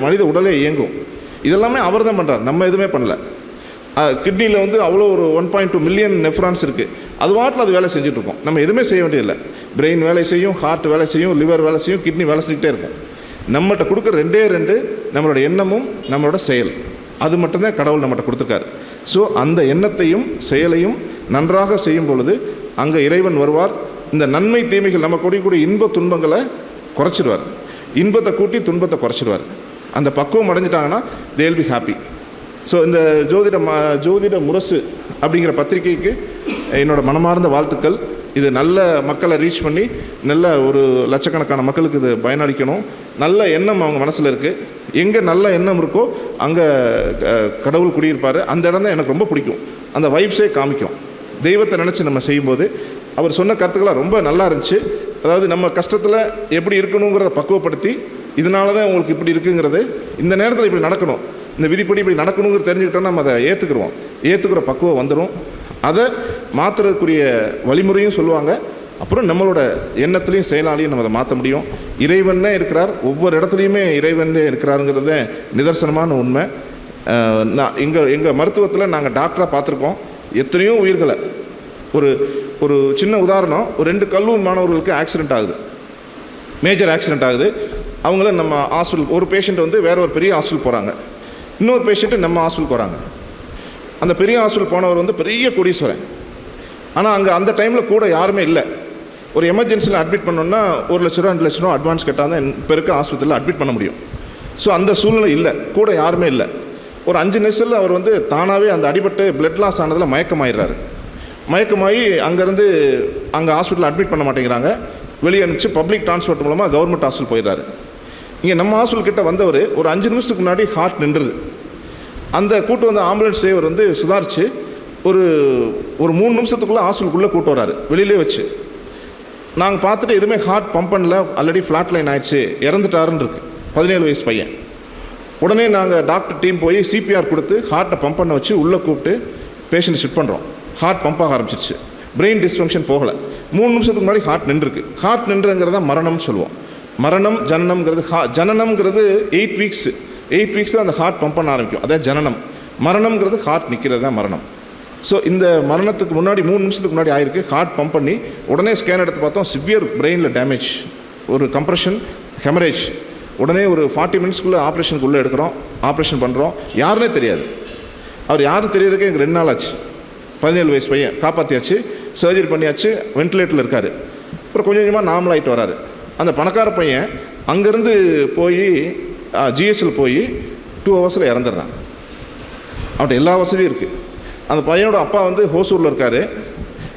மனித உடலே இயங்கும். இதெல்லாமே அவர் தான் பண்ணுறார், நம்ம எதுவுமே பண்ணல. கிட்னியில் வந்து அவ்வளோ ஒரு 1.2 மில்லியன் நெஃப்ரான்ஸ் இருக்குது. அது வாட்டில் அது வேலை செஞ்சுட்ருக்கோம், நம்ம எதுவுமே செய்ய வேண்டியதில்லை. பிரெயின் வேலை செய்யும், ஹார்ட் வேலை செய்யும், லிவர் வேலை செய்யும், கிட்னி வேலை செஞ்சுக்கிட்டே இருக்கும். நம்மகிட்ட கொடுக்குற 2 நம்மளோட எண்ணமும் நம்மளோட செயல், அது மட்டும்தான் கடவுள் நம்மகிட்ட கொடுத்துருக்காரு. ஸோ அந்த எண்ணத்தையும் செயலையும் நன்றாக செய்யும் பொழுது அங்கே இறைவன் வருவார். இந்த நன்மை தீமைகள் நம்ம கூடிய இன்ப துன்பங்களை குறைச்சிடுவார், இன்பத்தை கூட்டி துன்பத்தை குறைச்சிடுவார். அந்த பக்குவம் அடைஞ்சிட்டாங்கன்னா they will be happy. So இந்த ஜோதிட முரசு அப்படிங்கிற பத்திரிகைக்கு என்னோடய மனமார்ந்த வாழ்த்துக்கள். இது நல்ல மக்களை ரீச் பண்ணி நல்ல ஒரு லட்சக்கணக்கான மக்களுக்கு இது பயனளிக்கணும். நல்ல எண்ணம் அவங்க மனசில் இருக்குது. எங்கே நல்ல எண்ணம் இருக்கோ அங்கே கடவுள் குடியிருப்பார். அந்த இடம் தான் எனக்கு ரொம்ப பிடிக்கும். அந்த வைப்ஸே காமிக்கும். தெய்வத்தை நினச்சி நம்ம செய்யும்போது அவர் சொன்ன கருத்துக்களாக ரொம்ப நல்லா இருந்துச்சு. அதாவது நம்ம கஷ்டத்தில் எப்படி இருக்கணுங்கிறத பக்குவப்படுத்தி, இதனால தான் உங்களுக்கு இப்படி இருக்குங்கிறது, இந்த நேரத்தில் இப்படி நடக்கணும், இந்த விதிப்படி இப்படி நடக்கணுங்கிறது தெரிஞ்சுக்கிட்டோன்னா நம்ம அதை ஏற்றுக்கிற பக்குவம் வந்துடும். அதை மாற்றுறதுக்குரிய வழிமுறையும் சொல்லுவாங்க. அப்புறம் நம்மளோட எண்ணத்துலேயும் செயலாலையும் நம்ம அதை மாற்ற முடியும். இறைவன் தான் இருக்கிறார், ஒவ்வொரு இடத்துலையுமே இறைவன் தான் இருக்கிறாருங்கிறது தான் நிதர்சனமான உண்மை. எங்கள் மருத்துவத்தில் நாங்கள் டாக்டராக பார்த்துருக்கோம் எத்தனையோ உயிர்களை. ஒரு சின்ன உதாரணம், ஒரு 2 கல்லூரி மாணவர்களுக்கு ஆக்சிடெண்ட் ஆகுது, மேஜர் ஆக்சிடெண்ட் ஆகுது. அவங்கள நம்ம ஹாஸ்பிட்டல், ஒரு பேஷண்ட் வந்து வேறு ஒரு பெரிய ஹாஸ்பிட்டல் போகிறாங்க, இன்னொரு பேஷண்ட்டு நம்ம ஹாஸ்பிட்டல் போகிறாங்க. அந்த பெரிய ஹாஸ்பிட்டல் போனவர் வந்து பெரிய கோடீஸ்வரன். ஆனால் அங்கே அந்த டைமில் கூட யாருமே இல்லை. ஒரு எமர்ஜென்சியில் அட்மிட் பண்ணோன்னா 1 லட்ச ரூபா 2 லட்ச ரூபா அட்வான்ஸ் கேட்டால் தான் இப்போ இருக்க ஹாஸ்பிட்டலில் அட்மிட் பண்ண முடியும். ஸோ அந்த சூழ்நிலை இல்லை, கூட யாருமே இல்லை. ஒரு 5 நிமிஷத்தில் அவர் வந்து தானாகவே அந்த அடிபட்டு பிளட் லாஸ் ஆனதில் மயக்கமாயிடுறாரு. மயக்கமாகி அங்கேருந்து அங்கே ஹாஸ்பிட்டலில் அட்மிட் பண்ண மாட்டேங்கிறாங்க. வெளியே அனுப்பிச்சு பப்ளிக் டிரான்ஸ்போர்ட் மூலமாக கவர்மெண்ட் ஹாஸ்பிட்டல் போயிடுறாரு. இங்கே நம்ம ஹாஸ்பிட்டல் கிட்ட வந்தவர் ஒரு 5 நிமிஷத்துக்கு முன்னாடி ஹார்ட் நின்றுது. அந்த கூட்டு வந்த ஆம்புலன்ஸ் டிரைவர் வந்து சுதாரித்து ஒரு 3 நிமிஷத்துக்குள்ளே ஹாஸ்பிட்டலுக்குள்ளே கூட்டு வராரு, வெளியிலே வச்சு. நாங்கள் பார்த்துட்டு எதுவுமே ஹார்ட் பம்ப் பண்ணல, ஆல்ரெடி ஃப்ளாட் லைன் ஆயிடுச்சு, இறந்துட்டாருன்னு இருக்குது. 17 வயசு பையன். உடனே நாங்கள் டாக்டர் டீம் போய் சிபிஆர் கொடுத்து ஹார்ட்டை பம்ப் பண்ண வச்சு உள்ளே கூப்பிட்டு பேஷண்ட் ஷிஃப்ட் பண்ணுறோம். ஹார்ட் பம்ப் ஆக ஆரம்பிச்சிருச்சு, பிரெயின் டிஸ்ஃபங்க்ஷன் போகலை. 3 நிமிஷத்துக்கு முன்னாடி ஹார்ட் நின்றுருக்கு. ஹார்ட் நின்றுங்கிறத மரணம்னு சொல்லுவோம். மரணம் ஜனனம்ங்கிறது ஜனனம்ங்கிறது 8 வீக்ஸில் அந்த ஹார்ட் பம்ப் பண்ண ஆரம்பிக்கும், அதான் ஜனனம். மரணம்ங்கிறது ஹார்ட் நிற்கிறது தான் மரணம். ஸோ இந்த மரணத்துக்கு முன்னாடி 3 நிமிஷத்துக்கு முன்னாடி ஆயிருக்கு. ஹார்ட் பம்ப் பண்ணி உடனே ஸ்கேன் எடுத்து பார்த்தோம், சிவியர் பிரெயினில் டேமேஜ், ஒரு கம்ப்ரெஷன், ஹெமரேஜ். உடனே ஒரு 40 மினிட்ஸ்க்குள்ளே ஆப்ரேஷனுக்குள்ளே எடுக்கிறோம், ஆப்ரேஷன் பண்ணுறோம். யாருன்னே தெரியாது. அவர் யாரும் தெரியறதுக்கே எங்களுக்கு 2 நாள் ஆச்சு. 17 வயசு பையன் காப்பாற்றியாச்சு, சர்ஜரி பண்ணியாச்சு, வென்டிலேட்டரில் இருக்கார். அப்புறம் கொஞ்சம் கொஞ்சமாக நார்மல் ஆகிட்டு வராரு. அந்த பணக்கார பையன் அங்கேருந்து போய் ஜிஹெச்சில் போய் 2 ஹவர்ஸில் இறந்துடுறான். அவன்கிட்ட எல்லா வசதியும் இருக்குது. அந்த பையனோட அப்பா வந்து ஹோசூரில் இருக்கார்.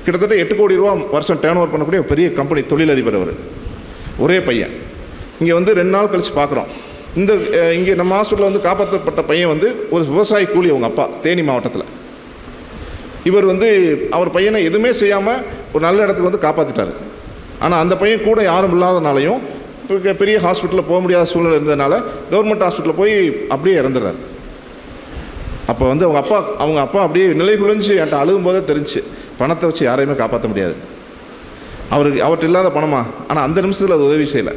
கிட்டத்தட்ட 8 கோடி ரூபா வருஷம் டேர்ன் ஓவர் பண்ணக்கூடிய பெரிய கம்பெனி தொழிலதிபர் அவர். ஒரே பையன். இங்கே வந்து 2 நாள் கழித்து பார்க்குறோம். இங்கே நம்ம ஹாஸ்பிட்டலில் வந்து காப்பாற்றப்பட்ட பையன் வந்து ஒரு விவசாய கூலி, அவங்க அப்பா தேனி மாவட்டத்தில். இவர் வந்து அவர் பையனை எதுவுமே செய்யாமல் ஒரு நல்ல இடத்துக்கு வந்து காப்பாற்றிட்டார். ஆனால் அந்த பையன் கூட யாரும் இல்லாதனாலையும் பெரிய ஹாஸ்பிட்டலில் போக முடியாத சூழ்நிலை இருந்ததுனால கவர்மெண்ட் ஹாஸ்பிட்டலில் போய் அப்படியே இறந்துடுறாரு. அப்போ வந்து அவங்க அப்பா அப்படியே நிலை குலைஞ்சு என்கிட்ட அழுகும்போதே தெரிஞ்சு, பணத்தை வச்சு யாரையுமே காப்பாற்ற முடியாது, அவர்கிட்ட இல்லாத பணமா. ஆனால் அந்த நிமிஷத்தில் அது உதவி செய்யலை.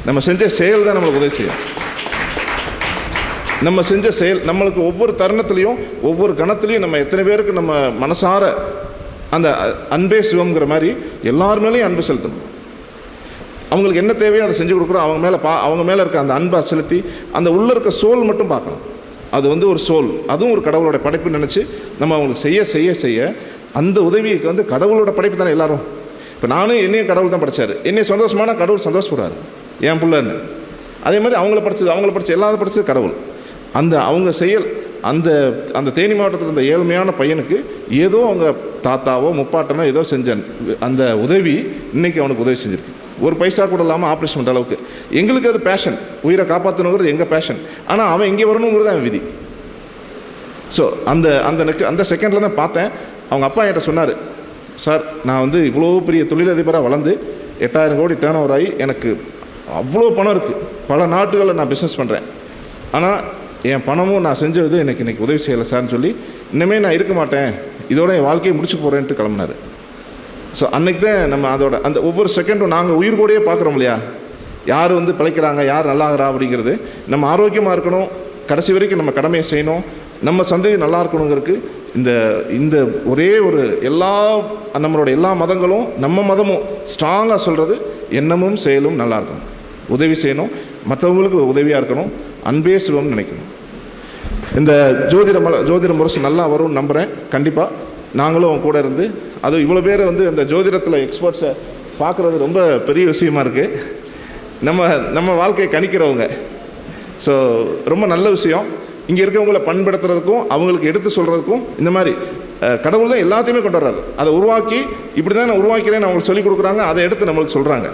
நம்ம செஞ்ச செயல் தான் நம்மளுக்கு உதவி செய்யும். நம்ம செஞ்ச செயல் நம்மளுக்கு ஒவ்வொரு தருணத்துலேயும் ஒவ்வொரு கணத்துலேயும் நம்ம எத்தனை பேருக்கு நம்ம மனசார அந்த அன்பே சிவம்ங்கிற மாதிரி எல்லார் மேலேயும் அன்பு செலுத்தணும். அவங்களுக்கு என்ன தேவையோ அதை செஞ்சு கொடுக்குறோம். அவங்க மேலே இருக்க அந்த அன்பை செலுத்தி அந்த உள்ளே இருக்க சோல் மட்டும் பார்க்கணும். அது வந்து ஒரு சோல், அதுவும் ஒரு கடவுளோட படைப்புன்னு நினச்சி நம்ம அவங்களுக்கு செய்ய செய்ய செய்ய அந்த உதவிக்கு வந்து கடவுளோட படைப்பு தானே எல்லாரும். இப்போ நானும் என்னையும் கடவுள் தான் படைச்சார். என்னையும் சந்தோஷமான கடவுள் சந்தோஷப்படுறாரு என் பிள்ளைன்னு. அதே மாதிரி அவங்கள படித்தது எல்லாரும் படித்தது கடவுள். அவங்க செயல் அந்த தேனி மாவட்டத்தில் இருந்த ஏழ்மையான பையனுக்கு ஏதோ அவங்க தாத்தாவோ முப்பாட்டனோ ஏதோ செஞ்ச அந்த உதவி இன்றைக்கி அவனுக்கு உதவி செஞ்சுருக்கு. ஒரு பைசா கூட இல்லாமல் ஆப்ரேஷன் பண்ணுற அளவுக்கு. எங்களுக்கு அது பேஷன், உயிரை காப்பாற்றணுங்கிறது எங்கள் பேஷன். ஆனால் அவன் இங்கே வரணுங்கிறது அவன் விதி. ஸோ அந்த செகண்டில் தான் பார்த்தேன். அவங்க அப்பா என்கிட்ட சொன்னார், சார் நான் வந்து இவ்வளோ பெரிய தொழிலதிபராக வளர்ந்து 8000 கோடி டேர்ன் ஓவர் ஆகி எனக்கு அவ்வளோ பணம் இருக்குது, பல நாட்டுகளில் நான் பிஸ்னஸ் பண்ணுறேன், ஆனால் என் பணமும் நான் செஞ்சது எனக்கு இன்றைக்கி உதவி செய்யலை சார்னு சொல்லி இன்னுமே நான் இருக்க மாட்டேன், இதோட என் வாழ்க்கையை முடிச்சு போகிறேன்ட்டு கிளம்புனார். ஸோ அன்றைக்கி தான் நம்ம அந்த ஒவ்வொரு செகண்டும் நாங்கள் உயிர் கூடயே பார்க்குறோம் இல்லையா, யார் வந்து பிழைக்கிறாங்க, யார் நல்லாகிறா அப்படிங்கிறது. நம்ம ஆரோக்கியமாக இருக்கணும், கடைசி வரைக்கும் நம்ம கடமையை செய்யணும், நம்ம சந்ததி நல்லா இருக்கணுங்கிறதுக்கு இந்த ஒரே ஒரு நம்மளோட எல்லா மதங்களும் நம்ம மதமும் ஸ்ட்ராங்காக சொல்கிறது எண்ணமும் செயலும் நல்லா இருக்கணும், உதவி செய்யணும், மற்றவங்களுக்கு உதவியாக இருக்கணும், அன்பே சிவம்னு நினைக்கணும். இந்த ஜோதிட முரசு நல்லா வரும்னு நம்புகிறேன். கண்டிப்பாக நாங்களும் கூட இருந்து அது இவ்வளோ பேர் வந்து அந்த ஜோதிடத்தில் எக்ஸ்பர்ட்ஸை பார்க்குறது ரொம்ப பெரிய விஷயமா இருக்குது. நம்ம வாழ்க்கையை கணிக்கிறவங்க. ஸோ ரொம்ப நல்ல விஷயம். இங்கே இருக்கவங்கள பண்படுத்துறதுக்கும் அவங்களுக்கு எடுத்து சொல்கிறதுக்கும் இந்த மாதிரி கடவுள் தான் எல்லாத்தையுமே கொண்டு வர்றாரு. அதை உருவாக்கி இப்படி தான் நான் உருவாக்கிறேன்னு அவங்களுக்கு சொல்லிக் கொடுக்குறாங்க. அதை எடுத்து நம்மளுக்கு சொல்கிறாங்க.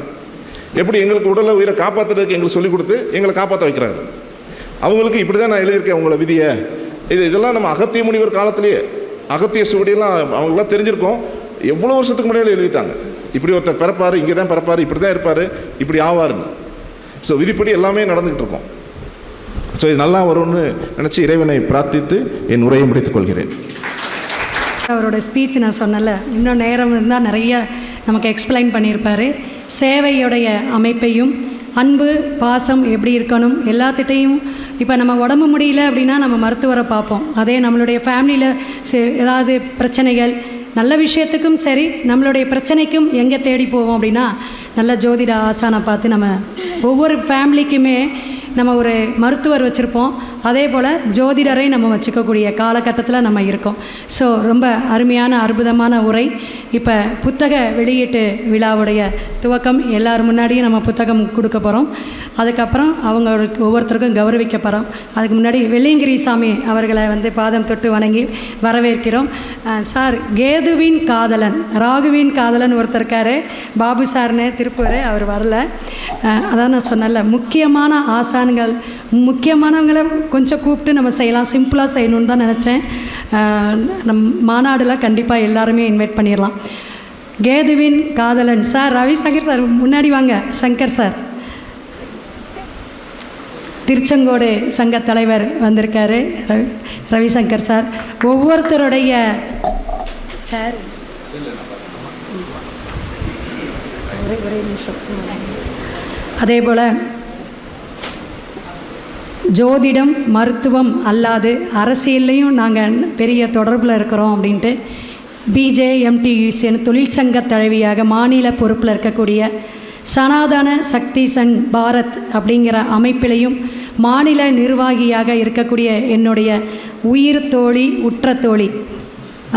எப்படி எங்களுக்கு உடலை உயிரை காப்பாற்றுறதுக்கு எங்களுக்கு சொல்லிக் கொடுத்து எங்களை காப்பாற்ற வைக்கிறாங்க. அவங்களுக்கு இப்படி தான் நான் எழுதியிருக்கேன் உங்களை விதியை. இதெல்லாம் நம்ம அகத்திய முனிவர் காலத்திலேயே அகத்திய சுவடியெல்லாம் அவங்களாம் தெரிஞ்சிருக்கோம். எவ்வளோ வருஷத்துக்கு முன்னாடி எழுதிட்டாங்க. இப்படி ஒருத்தர் பிறப்பார், இங்கே தான் பிறப்பார், இப்படி தான் இருப்பார், இப்படி ஆவாருன்னு. ஸோ விதிப்படி எல்லாமே நடந்துக்கிட்டு இருக்கோம். ஸோ இது நல்லா வரும்னு நினச்சி இறைவனை பிரார்த்தித்து என் உரையை முடித்துக் கொள்கிறேன். அவரோட ஸ்பீச் நான் சொன்னல, இன்னும் நேரம் இருந்தால் நிறைய நமக்கு எக்ஸ்பிளைன் பண்ணியிருப்பார். சேவையுடைய அமைப்பையும் அன்பு பாசம் எப்படி இருக்கணும் எல்லாத்திட்டையும். இப்போ நம்ம உடம்பு முடியல அப்படின்னா நம்ம மருத்துவரை பார்ப்போம். அதே நம்மளுடைய ஃபேமிலியில் ஏதாவது பிரச்சனைகள், நல்ல விஷயத்துக்கும் சரி நம்மளுடைய பிரச்சனைக்கும் எங்கே தேடி போவோம் அப்படின்னா நல்ல ஜோதிட ஆசானை பார்த்து நம்ம ஒவ்வொரு ஃபேமிலிக்குமே நம்ம ஒரு மருத்துவர் வச்சுருப்போம். அதே போல் ஜோதிடரை நம்ம வச்சுக்கக்கூடிய காலகட்டத்தில் நம்ம இருக்கோம். ஸோ ரொம்ப அருமையான அற்புதமான உரை. இப்போ புத்தக வெளியீட்டு விழாவுடைய துவக்கம் எல்லார் முன்னாடியும் நம்ம புத்தகம் கொடுக்க போகிறோம். அதுக்கப்புறம் அவங்களுக்கு ஒவ்வொருத்தருக்கும் கௌரவிக்க போகிறோம். அதுக்கு முன்னாடி வெள்ளியங்கிரி சாமி அவர்களை வந்து பாதம் தொட்டு வணங்கி வரவேற்கிறோம். சார் கேதுவின் காதலன், ராகுவின் காதலன் ஒருத்தர் இருக்கார், பாபு சார்னு திருப்பூர், அவர் வரல. அதான் நான் சொன்னல, முக்கியமான ஆசான்கள் முக்கியமானவங்களை கொஞ்சம் கூப்பிட்டு நம்ம செய்யலாம், சிம்பிளாக செய்யணுன்னு தான் நினச்சேன். நம் மாநாடில் கண்டிப்பாக எல்லாருமே இன்வைட் பண்ணிடலாம். கேதுவின் காதலன் சார் ரவிசங்கர் சார் முன்னாடி வாங்க. சங்கர் சார் திருச்செங்கோடு சங்க தலைவர் வந்திருக்காரு, ரவிசங்கர் சார். ஒவ்வொருத்தருடைய சார் ஒரே நிமிஷம். அதே போல் ஜோதிடம் மருத்துவம் அல்லாது அரசியல்லையும் நாங்கள் பெரிய தொடர்பில் இருக்கிறோம் அப்படின்ட்டு பிஜேஎம்டியூசிஎன் தொழிற்சங்க தலைவியாக மாநில பொறுப்பில் இருக்கக்கூடிய சனாதன சக்தி சன் பாரத் அப்படிங்கிற அமைப்பிலையும் மாநில நிர்வாகியாக இருக்கக்கூடிய என்னுடைய உயிர் தோழி, உற்ற தோழி.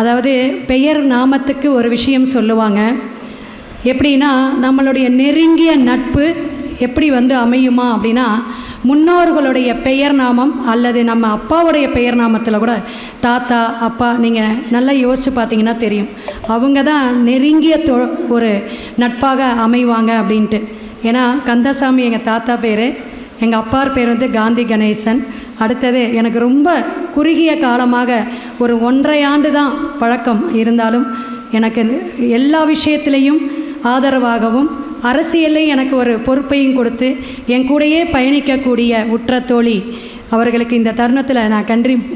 அதாவது பெயர் நாமத்துக்கு ஒரு விஷயம் சொல்லுவாங்க. எப்படின்னா நம்மளுடைய நெருங்கிய நட்பு எப்படி வந்து அமையுமா அப்படின்னா முன்னோர்களுடைய பெயர் நாமம் அல்லது நம்ம அப்பாவுடைய பெயர் நாமத்தில் கூட தாத்தா அப்பா நீங்கள் நல்லா யோசித்து பார்த்தீங்கன்னா தெரியும், அவங்க தான் நெருங்கிய ஒரு நட்பாக அமைவாங்க அப்படின்ட்டு. ஏன்னா கந்தசாமி எங்கள் தாத்தா பேர், எங்கள் அப்பார் பேர் வந்து காந்தி கணேசன். அடுத்தது எனக்கு ரொம்ப குறுகிய காலமாக ஒரு 1.5 ஆண்டு தான் பழக்கம் இருந்தாலும் எனக்கு எல்லா விஷயத்திலையும் ஆதரவாகவும் அரசியலையும் எனக்கு ஒரு பொறுப்பையும் கொடுத்து என் கூடையே பயணிக்கக்கூடிய உற்ற தோழி அவர்களுக்கு இந்த தருணத்தில் நான்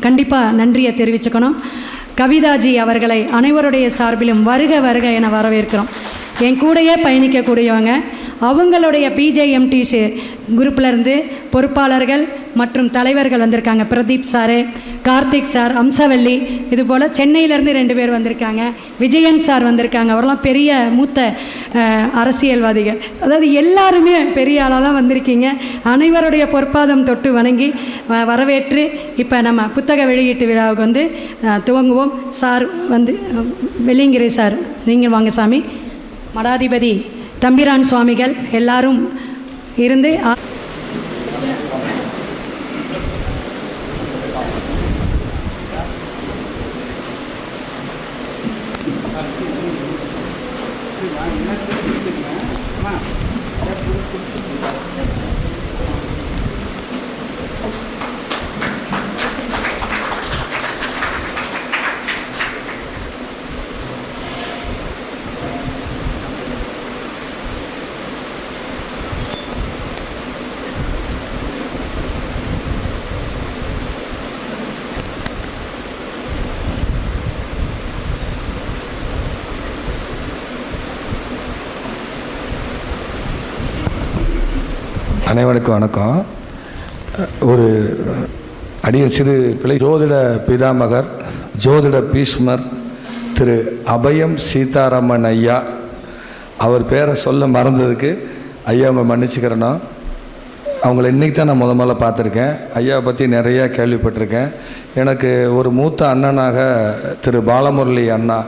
கண்டிப்பாக நன்றியை தெரிவிச்சுக்கணும். கவிதாஜி அவர்களை அனைவருடைய சார்பிலும் வருக வருக என வரவேற்கிறோம். என் கூடையே பயணிக்கக்கூடியவங்க, அவங்களுடைய பிஜேஎம்டிசி குரூப்லேருந்து பொறுப்பாளர்கள் மற்றும் தலைவர்கள் வந்திருக்காங்க. பிரதீப் சாரு, கார்த்திக் சார், அம்சவல்லி, இதுபோல் சென்னையிலேருந்து 2 பேர் வந்திருக்காங்க. விஜயன் சார் வந்திருக்காங்க. அவரெல்லாம் பெரிய மூத்த அரசியல்வாதிகள். அதாவது எல்லாருமே பெரிய ஆளாக தான் வந்திருக்கீங்க. அனைவருடைய பொற்பாதம் தொட்டு வணங்கி வரவேற்று இப்போ நம்ம புத்தக வெளியீட்டு விழாவுக்கு வந்து துவங்குவோம். சார் வந்து வெள்ளிங்கிரி சார் நீங்கள் வாங்க சாமி. மடாதிபதி தம்பிரான் சுவாமிகள் எல்லாரும் இருந்து அனைவருக்கும் வணக்கம். ஒரு அடிய சிறு பிள்ளை ஜோதிட பிதாமகர், ஜோதிட பீஷ்மர் திரு அபயம் சீதாராமன் ஐயா, அவர் பேரை சொல்ல மறந்ததுக்கு ஐயா அவங்க மன்னிச்சுக்கிறேன்னா. அவங்கள இன்றைக்கி தான் நான் முதல்ல பார்த்துருக்கேன். ஐயாவை பற்றி நிறையா கேள்விப்பட்டிருக்கேன். எனக்கு ஒரு மூத்த அண்ணனாக திரு பாலமுரளி அண்ணா,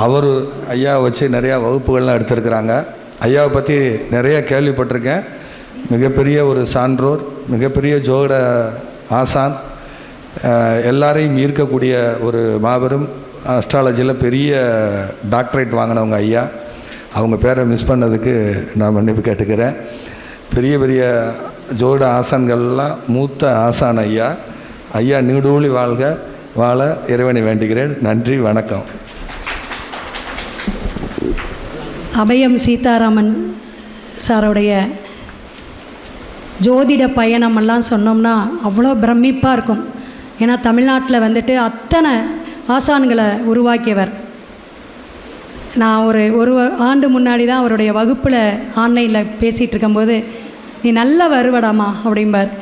அவர் ஐயாவை வச்சு நிறையா வகுப்புகள்லாம் எடுத்திருக்கிறாங்க. ஐயாவை பற்றி நிறையா கேள்விப்பட்டிருக்கேன். மிகப்பெரிய ஒரு சான்றோர், மிகப்பெரிய ஜோதிட ஆசான், எல்லாரையும் ஈர்க்கக்கூடிய ஒரு மாபெரும் அஸ்ட்ராலஜியில் பெரிய டாக்டரேட் வாங்கினவங்க ஐயா. அவங்க பேரை மிஸ் பண்ணதுக்கு நான் மன்னிப்பு கேட்டுக்கிறேன். பெரிய பெரிய ஜோதிட ஆசான்கள்லாம் மூத்த ஆசான் ஐயா. ஐயா நீடூழி வாழ இறைவனை வேண்டுகிறேன். நன்றி, வணக்கம். அபயம் சீதாராமன் சாருடைய ஜோதிட பயணமெல்லாம் சொன்னோம்னா அவ்வளோ பிரமிப்பாக இருக்கும். ஏன்னா தமிழ்நாட்டில் வந்துட்டு அத்தனை ஆசான்களை உருவாக்கியவர். நான் ஒரு ஆண்டு முன்னாடி தான் அவருடைய வகுப்பில் ஆன்லைனில் பேசிகிட்டு இருக்கும்போது, நீ நல்லா வருவடாமா அப்படிம்பார்.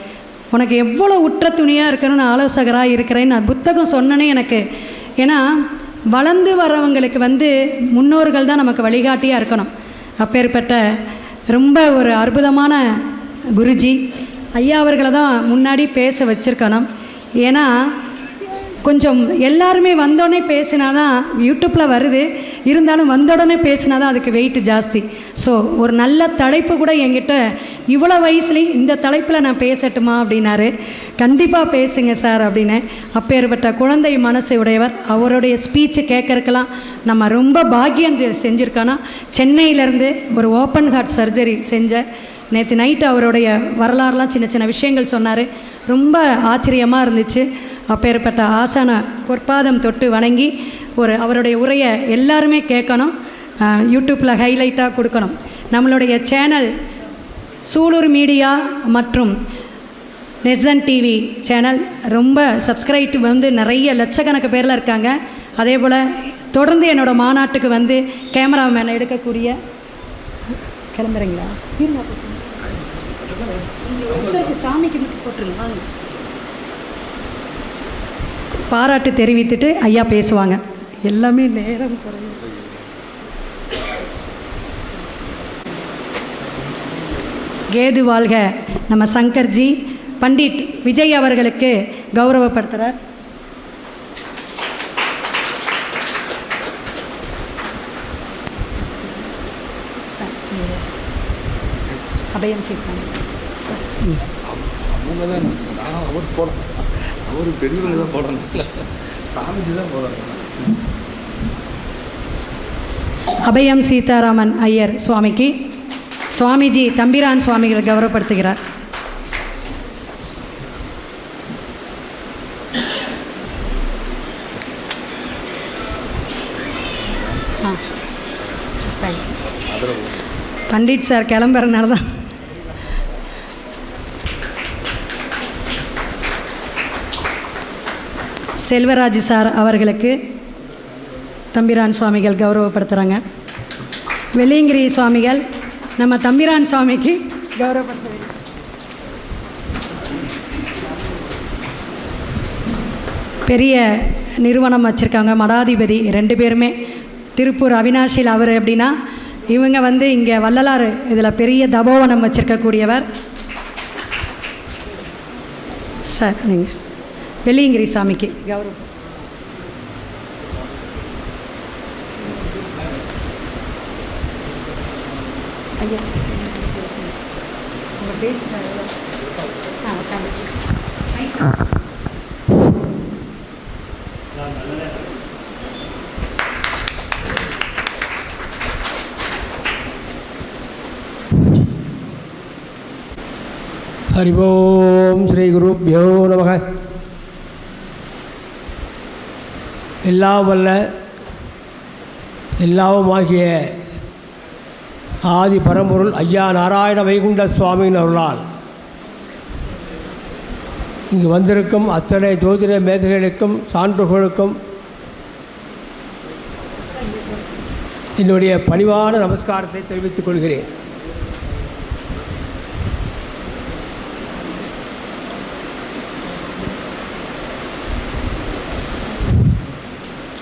உனக்கு எவ்வளோ உற்ற துணியாக இருக்கணும்னு ஆலோசகராக இருக்கிறேன்னு நான் புத்தகம் சொன்னனே எனக்கு. ஏன்னா வளர்ந்து வரவங்களுக்கு வந்து முன்னோர்கள் தான் நமக்கு வழிகாட்டியாக இருக்கணும். அப்பேற்பட்ட ரொம்ப ஒரு அற்புதமான குருஜி ஐயா அவர்களை தான் முன்னாடி பேச வச்சுருக்கணும். ஏன்னா கொஞ்சம் எல்லாருமே வந்தோடனே பேசினா தான் யூடியூப்பில் வருது, இருந்தாலும் வந்தோடனே பேசினா தான் அதுக்கு வெயிட் ஜாஸ்தி. ஸோ ஒரு நல்ல தலைப்பு கூட என்கிட்ட இவ்வளோ வயசுலேயும் இந்த தலைப்பில் நான் பேசட்டுமா அப்படின்னாரு. கண்டிப்பாக பேசுங்க சார் அப்படின்னு. அப்பேற்பட்ட குழந்தை மனசை உடையவர். அவருடைய ஸ்பீச்சு கேட்கறக்கெல்லாம் நம்ம ரொம்ப பாக்கியம் செஞ்சுருக்கோன்னா. சென்னையிலேருந்து ஒரு ஓப்பன் ஹார்ட் சர்ஜரி செஞ்ச நேற்று நைட்டு அவருடைய வரலாறுலாம் சின்ன சின்ன விஷயங்கள் சொன்னார். ரொம்ப ஆச்சரியமாக இருந்துச்சு. அப்பேற்பட்ட ஆசான பொற்பாதம் தொட்டு வணங்கி அவருடைய உரையை எல்லாருமே கேட்கணும். யூடியூப்பில் ஹைலைட்டாக கொடுக்கணும். நம்மளுடைய சேனல் சூலூர் மீடியா மற்றும் நெட்சன் டிவி சேனல் ரொம்ப சப்ஸ்கிரைப் வந்து நிறைய லட்சக்கணக்கு பேரில் இருக்காங்க. அதே போல் தொடர்ந்து என்னோடய மாநாட்டுக்கு வந்து கேமராமேனை எடுக்கக்கூடிய கிளம்புறீங்களா? சாமிக்கு போட்டுருங்க. பாராட்டு தெரிவித்துட்டு ஐயா பேசுவாங்க. எல்லாமே நேரம் குறையும். கேது வாழ்க. நம்ம சங்கர்ஜி பண்டிட் விஜய் அவர்களுக்கு கௌரவப்படுத்துகிறார். அபயம் சீதான் அவங்க தான் நான் அவர் போடணும், அவர் பெரியவங்க தான் போடணும், இல்லை சாமிஜி தான் போடணும். அபயம் சீதாராமன் ஐயர் சுவாமிக்கு சுவாமிஜி தம்பிரான் சுவாமிகளை கௌரவப்படுத்துகிறார். பண்டிட் சார் கிளம்புறதுனால தான். செல்வராஜ் சார் அவர்களுக்கு தம்பிரான் சுவாமிகள் கௌரவப்படுத்துகிறாங்க. வெள்ளியங்கிரி சுவாமிகள் நம்ம தம்பிரான் சுவாமிக்கு கௌரவப்படுத்த வேண்டும். பெரிய நிறுவனம் வச்சுருக்காங்க, மடாதிபதி 2 பேருமே. திருப்பூர் அவினாஷியில் அவர் எப்படின்னா, இவங்க வந்து இங்கே வள்ளலார் இதில் பெரிய தபோவனம் வச்சுருக்கக்கூடியவர். சார் நீங்கள் வெள்ளியங்கிரி சாமிக்கு கௌரவம். ஐயா உங்கள் பேச்சு ஹரி ஓம் ஸ்ரீ குருப்யோ நமக. எல்லாம் வல்ல எல்லாவுமாகிய ஆதி பரம்பொருள் ஐயா நாராயண வைகுண்ட சுவாமியின் அருளால் இங்கு வந்திருக்கும் அத்தனை ஜோதிட மேதைகளுக்கும் சான்றுகளுக்கும் என்னுடைய பணிவான நமஸ்காரத்தை தெரிவித்துக் கொள்கிறேன்.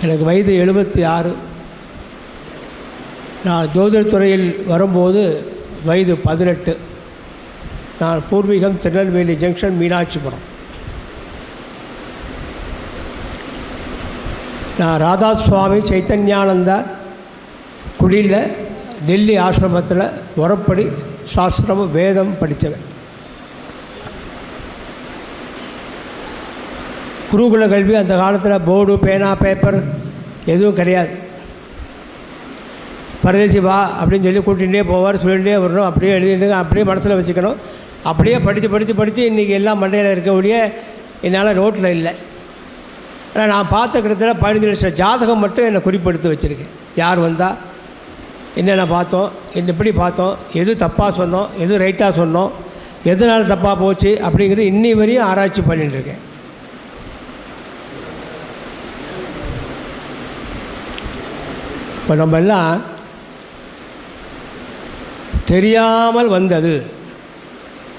எனக்கு வயது 76. நான் ஜோதிடத் துறையில் வரும்போது வயது 18. நான் பூர்வீகம் திருநெல்வேலி ஜங்ஷன், மீனாட்சிபுரம். நான் ராதா சுவாமி சைத்தன்யானந்தா குடியில் டெல்லி ஆசிரமத்தில் முறைப்படி சாஸ்திரம் வேதம் படித்தவன். குருகுல கல்வி அந்த காலத்தில் போர்டு பேனா பேப்பர் எதுவும் கிடையாது. பரதேசி வா அப்படின்னு சொல்லி கூட்டிகிட்டே போவார், சொல்லிகிட்டே வரணும், அப்படியே எழுதிட்டு அப்படியே மனசில் வச்சுக்கணும். அப்படியே படித்து இன்றைக்கி எல்லாம் மண்டையில் இருக்கக்கூடிய என்னால் நோட்டில் இல்லை. ஆனால் நான் பார்த்த கிட்டத்தட்ட 15 லட்சம் ஜாதகம் மட்டும் என்னை குறிப்பெடுத்து வச்சுருக்கேன். யார் வந்தால் என்னென்ன பார்த்தோம், எப்படி பார்த்தோம், எது தப்பாக சொன்னோம், எது ரைட்டாக சொன்னோம், எதனால் தப்பாக போச்சு அப்படிங்கிறது இன்னி வரையும் ஆராய்ச்சி பண்ணிட்டுருக்கேன். இப்போ நம்ம எல்லாம் தெரியாமல் வந்தது,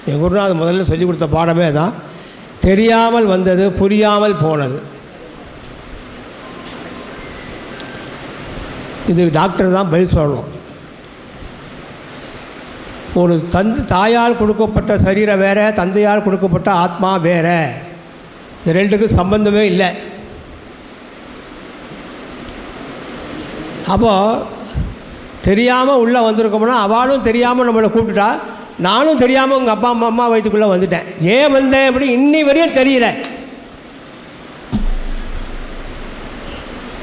என் குருநாதர் முதல்ல சொல்லிக் கொடுத்த பாடமே தான். தெரியாமல் வந்தது, புரியாமல் போனது. இது டாக்டர் தான் பதில் சொல்லணும். ஒரு தாயால் கொடுக்கப்பட்ட சரீரம் வேறு, தந்தையால் கொடுக்கப்பட்ட ஆத்மா வேறு. இந்த ரெண்டுக்கும் சம்பந்தமே இல்லை. அப்போது தெரியாமல் உள்ளே வந்திருக்கோம்னா அவளும் தெரியாமல் நம்மளை கூப்பிட்டுட்டா, நானும் தெரியாமல் உங்கள் அப்பா அம்மா வயிற்றுக்குள்ளே வந்துட்டேன். ஏன் வந்தேன் அப்படி இன்னி வரையும் தெரியல.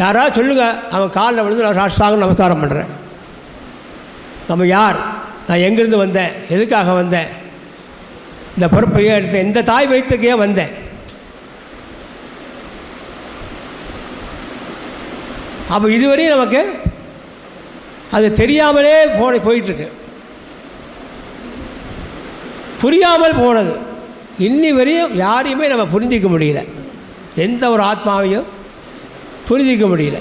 யாராவது சொல்லுங்கள், அவன் காலில் விழுந்து நான் சாஷ்டாங்க நமஸ்காரம் பண்ணுறேன். நம்ம யார், நான் எங்கேருந்து வந்தேன், எதுக்காக வந்தேன், இந்த பொறுப்பையே எடுத்தேன், இந்த தாய் வயிற்றுக்கே வந்தேன். அப்போ இதுவரையும் நமக்கு அது தெரியாமலே போயிட்டுருக்கு. புரியாமல் போனது இன்னி வரையும் யாரையுமே நம்ம புரிஞ்சிக்க முடியல. எந்த ஒரு ஆத்மாவையும் புரிஞ்சிக்க முடியல.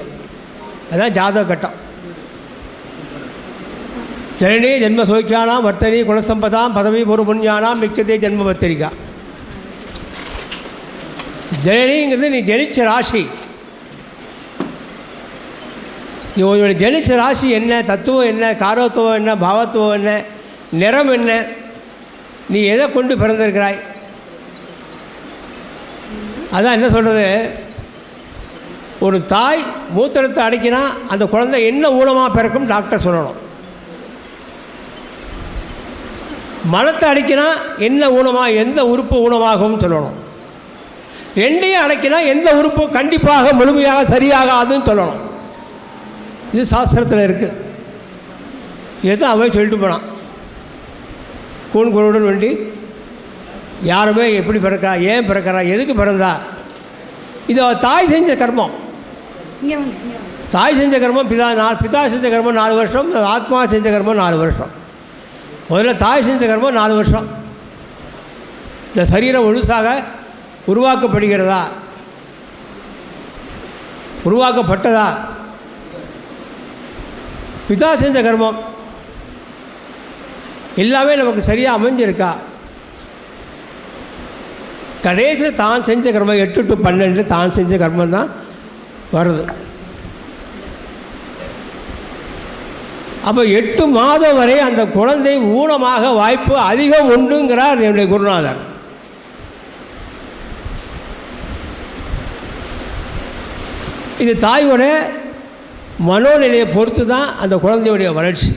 அதுதான் ஜாதக கட்டம். ஜனனி ஜென்ம சோக்கியானாம் வர்த்தனி குணசம்பதாம் பதவி ஒரு புண்ணியானாம் மிக்கதே ஜென்ம பத்திரிக்கா. ஜனனிங்கிறது நீ ஜனிச்ச ராசி. நீ உங்களுடைய ஜனிச்ச ராசி என்ன, தத்துவம் என்ன, காரத்துவம் என்ன, பாவத்துவம் என்ன, நிறம் என்ன, நீ எதை கொண்டு பிறந்திருக்கிறாய். அதான் என்ன சொல்கிறது, ஒரு தாய் மூத்திரத்தை அடிக்கினா அந்த குழந்தை என்ன ஊனமாக பிறக்கும் டாக்டர் சொல்லணும். மலத்தை அடிக்கினா என்ன ஊனமாக, எந்த உறுப்பு ஊனமாகும் சொல்லணும். ரெண்டையும் அடைக்கினா எந்த உறுப்பு கண்டிப்பாக முழுமையாக சரியாகாதுன்னு சொல்லணும். இது சாஸ்திரத்தில் இருக்குது. இதுதான் அவன் சொல்லிட்டு போனான். கூன் குருடன் வேண்டி யாருமே எப்படி பிறக்கிறா, ஏன் பிறக்கிறா, எதுக்கு பிறந்தா, இது தாய் செஞ்ச கர்மம். தாய் செஞ்ச கர்மம், பிதா செஞ்ச கர்மம் 4 வருஷம், ஆத்மா செஞ்ச கர்மம் 4 வருஷம். முதல்ல தாய் செஞ்ச கர்மம் 4 வருஷம். இந்த சரீரம் முழுசாக உருவாக்கப்படுகிறதா, உருவாக்கப்பட்டதா. பிதா செஞ்ச கர்மம் எல்லாமே நமக்கு சரியாக அமைஞ்சிருக்கா? கடைசியில் தான் செஞ்ச கர்மம் 8 to 12 தான் செஞ்ச கர்மம் தான் வருது. அப்போ 8 மாதம் வரை அந்த குழந்தை ஊனமாக வாய்ப்பு அதிகம் உண்டுங்கிறார் என்னுடைய குருநாதர். இது தாயோட மனோநிலையை பொறுத்து தான் அந்த குழந்தையுடைய வளர்ச்சி.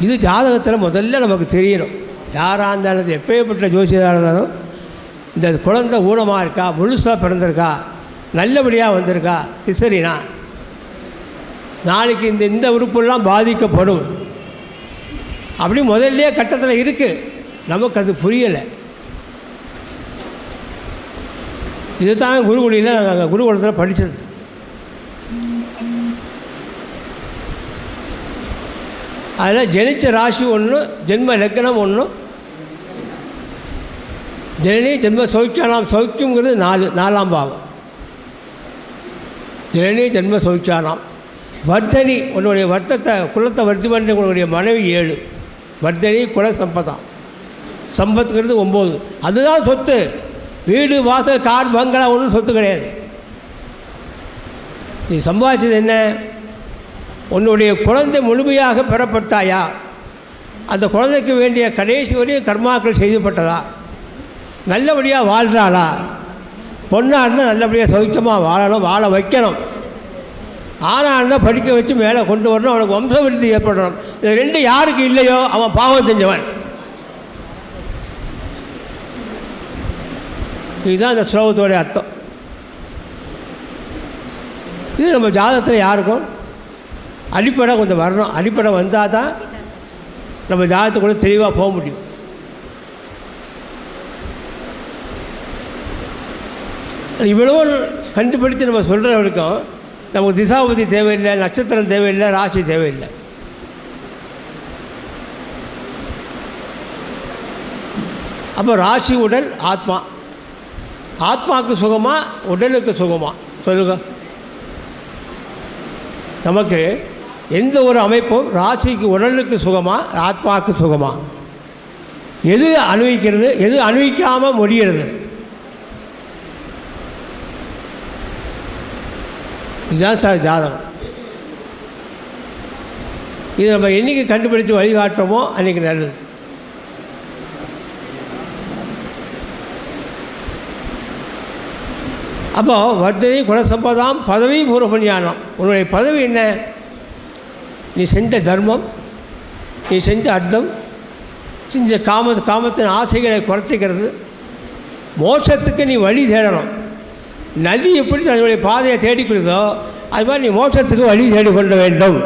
இது ஜாதகத்தில் முதல்ல நமக்கு தெரியணும். யாராக இருந்தாலும் எப்பேற்பட்ட ஜோசியராக இருந்தாலும் இந்த குழந்தை ஊனமாக இருக்கா, முழுசாக பிறந்திருக்கா, நல்லபடியாக வந்திருக்கா, சிசரினா, நாளைக்கு இந்த உறுப்புலாம் பாதிக்கப்படும் அப்படி முதல்ல கட்டத்தில் இருக்குது. நமக்கு அது புரியலை. இதுதான் குருகுடியில் நாங்கள் குருகுலத்தில் படித்தது. அதில் ஜனிச்ச ராசி ஒன்று, ஜென்ம லக்னம் ஒன்று, ஜனனி ஜென்ம சௌக்கியானாம். சௌக்கியங்கிறது 4ஆம் பாவம். ஜனனி ஜென்ம சௌக்கியானாம். வர்த்தனி உன்னுடைய வர்த்தத்தை குலத்தை வர்த்தி பண்ணுற உன்னுடைய மனைவி 7. வர்த்தனி குல சம்பதம். சம்பத்துங்கிறது 9. அதுதான் சொத்து. வீடு வாசல் கார் பங்களா ஒன்றும் சொத்து கிடையாது. நீ சம்பாதிச்சது என்ன? உன்னுடைய குழந்தை முழுமையாக பெறப்பட்டாயா? அந்த குழந்தைக்கு வேண்டிய கடைசி வரையும் கர்மாக்கள் செய்யப்பட்டதா? நல்லபடியாக வாழ்கிறாளா? பொண்ணாக இருந்தால் நல்லபடியாக சௌக்கியமாக வாழணும், வாழ வைக்கணும். ஆணாக இருந்தால் படிக்க வச்சு மேலே கொண்டு வரணும், அவனுக்கு வம்சவிருத்தி ஏற்படணும். இது 2 யாருக்கு இல்லையோ அவன் பாவம் செஞ்சவன். இதுதான் இந்த ஸ்லோகத்தோடைய அர்த்தம். இது நம்ம ஜாதகத்தில் யாருக்கும் அடிப்படை கொஞ்சம் வரணும். அடிப்படை வந்தால் தான் நம்ம ஜாதகத்துக்குள்ளே தெளிவாக போக முடியும். இவ்வளோ கண்டுபிடித்து நம்ம சொல்கிற வரைக்கும் நமக்கு திசாபதி தேவையில்லை, நட்சத்திரம் தேவையில்லை, ராசி தேவையில்லை. அப்போ ராசி உடல் ஆத்மா. ஆத்மாவுக்கு சுகமா, உடலுக்கு சுகமா சொல்லுங்க? நமக்கு எந்த ஒரு அமைப்பும் ராசிக்கு உடலுக்கு சுகமா, ஆத்மாவுக்கு சுகமா? எது அனுபவிக்கிறது, எது அனுபவிக்காமல் முடிகிறது? இதுதான் சார் ஜாதகம். இது நம்ம என்றைக்கு கண்டுபிடித்து வழிகாட்டுறோமோ அன்றைக்கி நல்லது. அப்போ வர்த்தனை குலசம்பதாம் பதவி பூர்வபுண்ணியானம். உன்னுடைய பதவி என்ன? நீ செஞ்ச தர்மம், நீ செஞ்ச அர்த்தம், செஞ்ச காமத்தின் ஆசைகளை குறைச்சிக்கிறது. மோட்சத்துக்கு நீ வழி தேடணும். நதி எப்படி தன்னுடைய பாதையை தேடிக்கொள்ளுதோ அது மாதிரி நீ மோட்சத்துக்கு வழி தேடிக்கொள்ள வேண்டும்.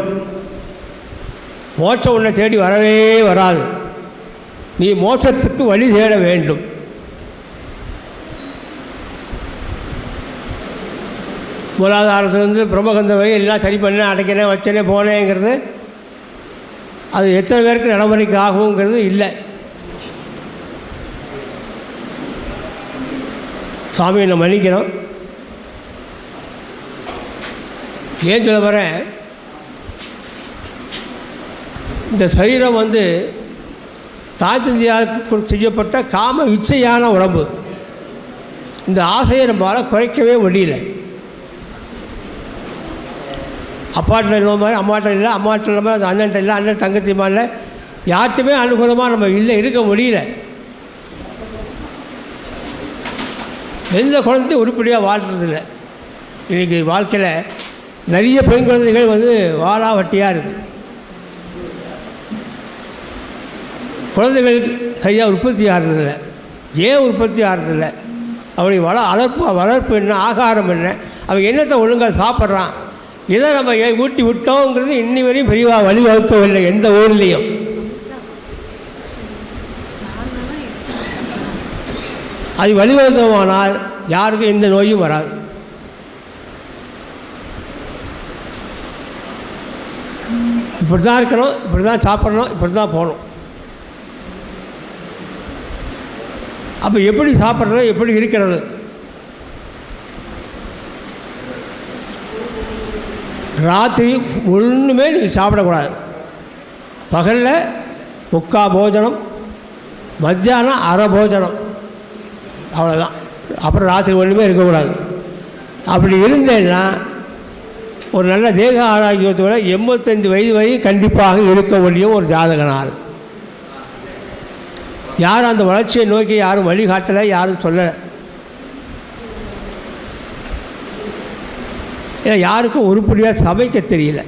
மோட்சம் உன்னை தேடி வரவே வராது. நீ மோட்சத்துக்கு வழி தேட வேண்டும். மூலாதாரத்துலேருந்து பிரம்மகந்தம் வரை எல்லாம் சரி பண்ணேன், அடைக்கினேன், வச்சனே, போனேங்கிறது அது எத்தனை பேருக்கு நடைமுறைக்கு ஆகுங்கிறது இல்லை. சாமியை நான் மன்னிக்கணும். ஏன் சொல்ல வரேன், இந்த சரீரம் தாய் தந்தையாருக்கு செய்யப்பட்ட காம இச்சையான உடம்பு. இந்த ஆசையை நம்மளால் குறைக்கவே முடியல. அப்பாட்டில் இல்லாம மாதிரி அம்மாட்ட இல்லை, அம்மாட்ட இல்லாமல் அந்த அண்ணன்ட்ட இல்லை, அண்ணன் தங்கச்சிமா இல்லை, யார்ட்டுமே அனுகூலமாக நம்ம இல்லை, இருக்க முடியல. எந்த குழந்தையும் உருப்படியாக வாழ்கிறதில்ல. இன்றைக்கி வாழ்க்கையில் நிறைய பெண் குழந்தைகள் வாழா வட்டியாக இருக்குது. குழந்தைகளுக்கு சரியாக உற்பத்தி ஆகிறதில்லை. ஏன் உற்பத்தி ஆகிறதில்ல? அவருடைய வளர்ப்பு என்ன, ஆகாரம் என்ன, அவன் என்னத்தை ஒழுங்காக சாப்பிட்றான், இதை நம்ம ஊட்டி விட்டோங்கிறது இன்னி வரையும் பெரியவா வழிவகுக்கவில்லை எந்த ஊர்லேயும். அது வழிவகுத்தமானால் யாருக்கும் எந்த நோயும் வராது. இப்படி தான் இருக்கணும், இப்படி தான் சாப்பிட்ணும், இப்படி தான் போகணும். அப்போ எப்படி சாப்பிட்றது, எப்படி இருக்கிறது? ராத்திரி ஒன்றுமே நீங்கள் சாப்பிடக்கூடாது. பகலில் முக்கால் போஜனம், மத்தியானம் அரை போஜனம், அவ்வளோதான். அப்புறம் ராத்திரி ஒன்றுமே இருக்கக்கூடாது. அப்படி இருந்தேன்னா ஒரு நல்ல தேக ஆரோக்கியத்தோட 85 வயது வரை கண்டிப்பாக இருக்க முடியும் ஒரு ஜாதக நாள். யாரும் அந்த வளர்ச்சியை நோக்கி யாரும் வழிகாட்டலை, யாரும் சொல்லலை. ஏன்னா யாருக்கும் உருப்படியாக சமைக்க தெரியல.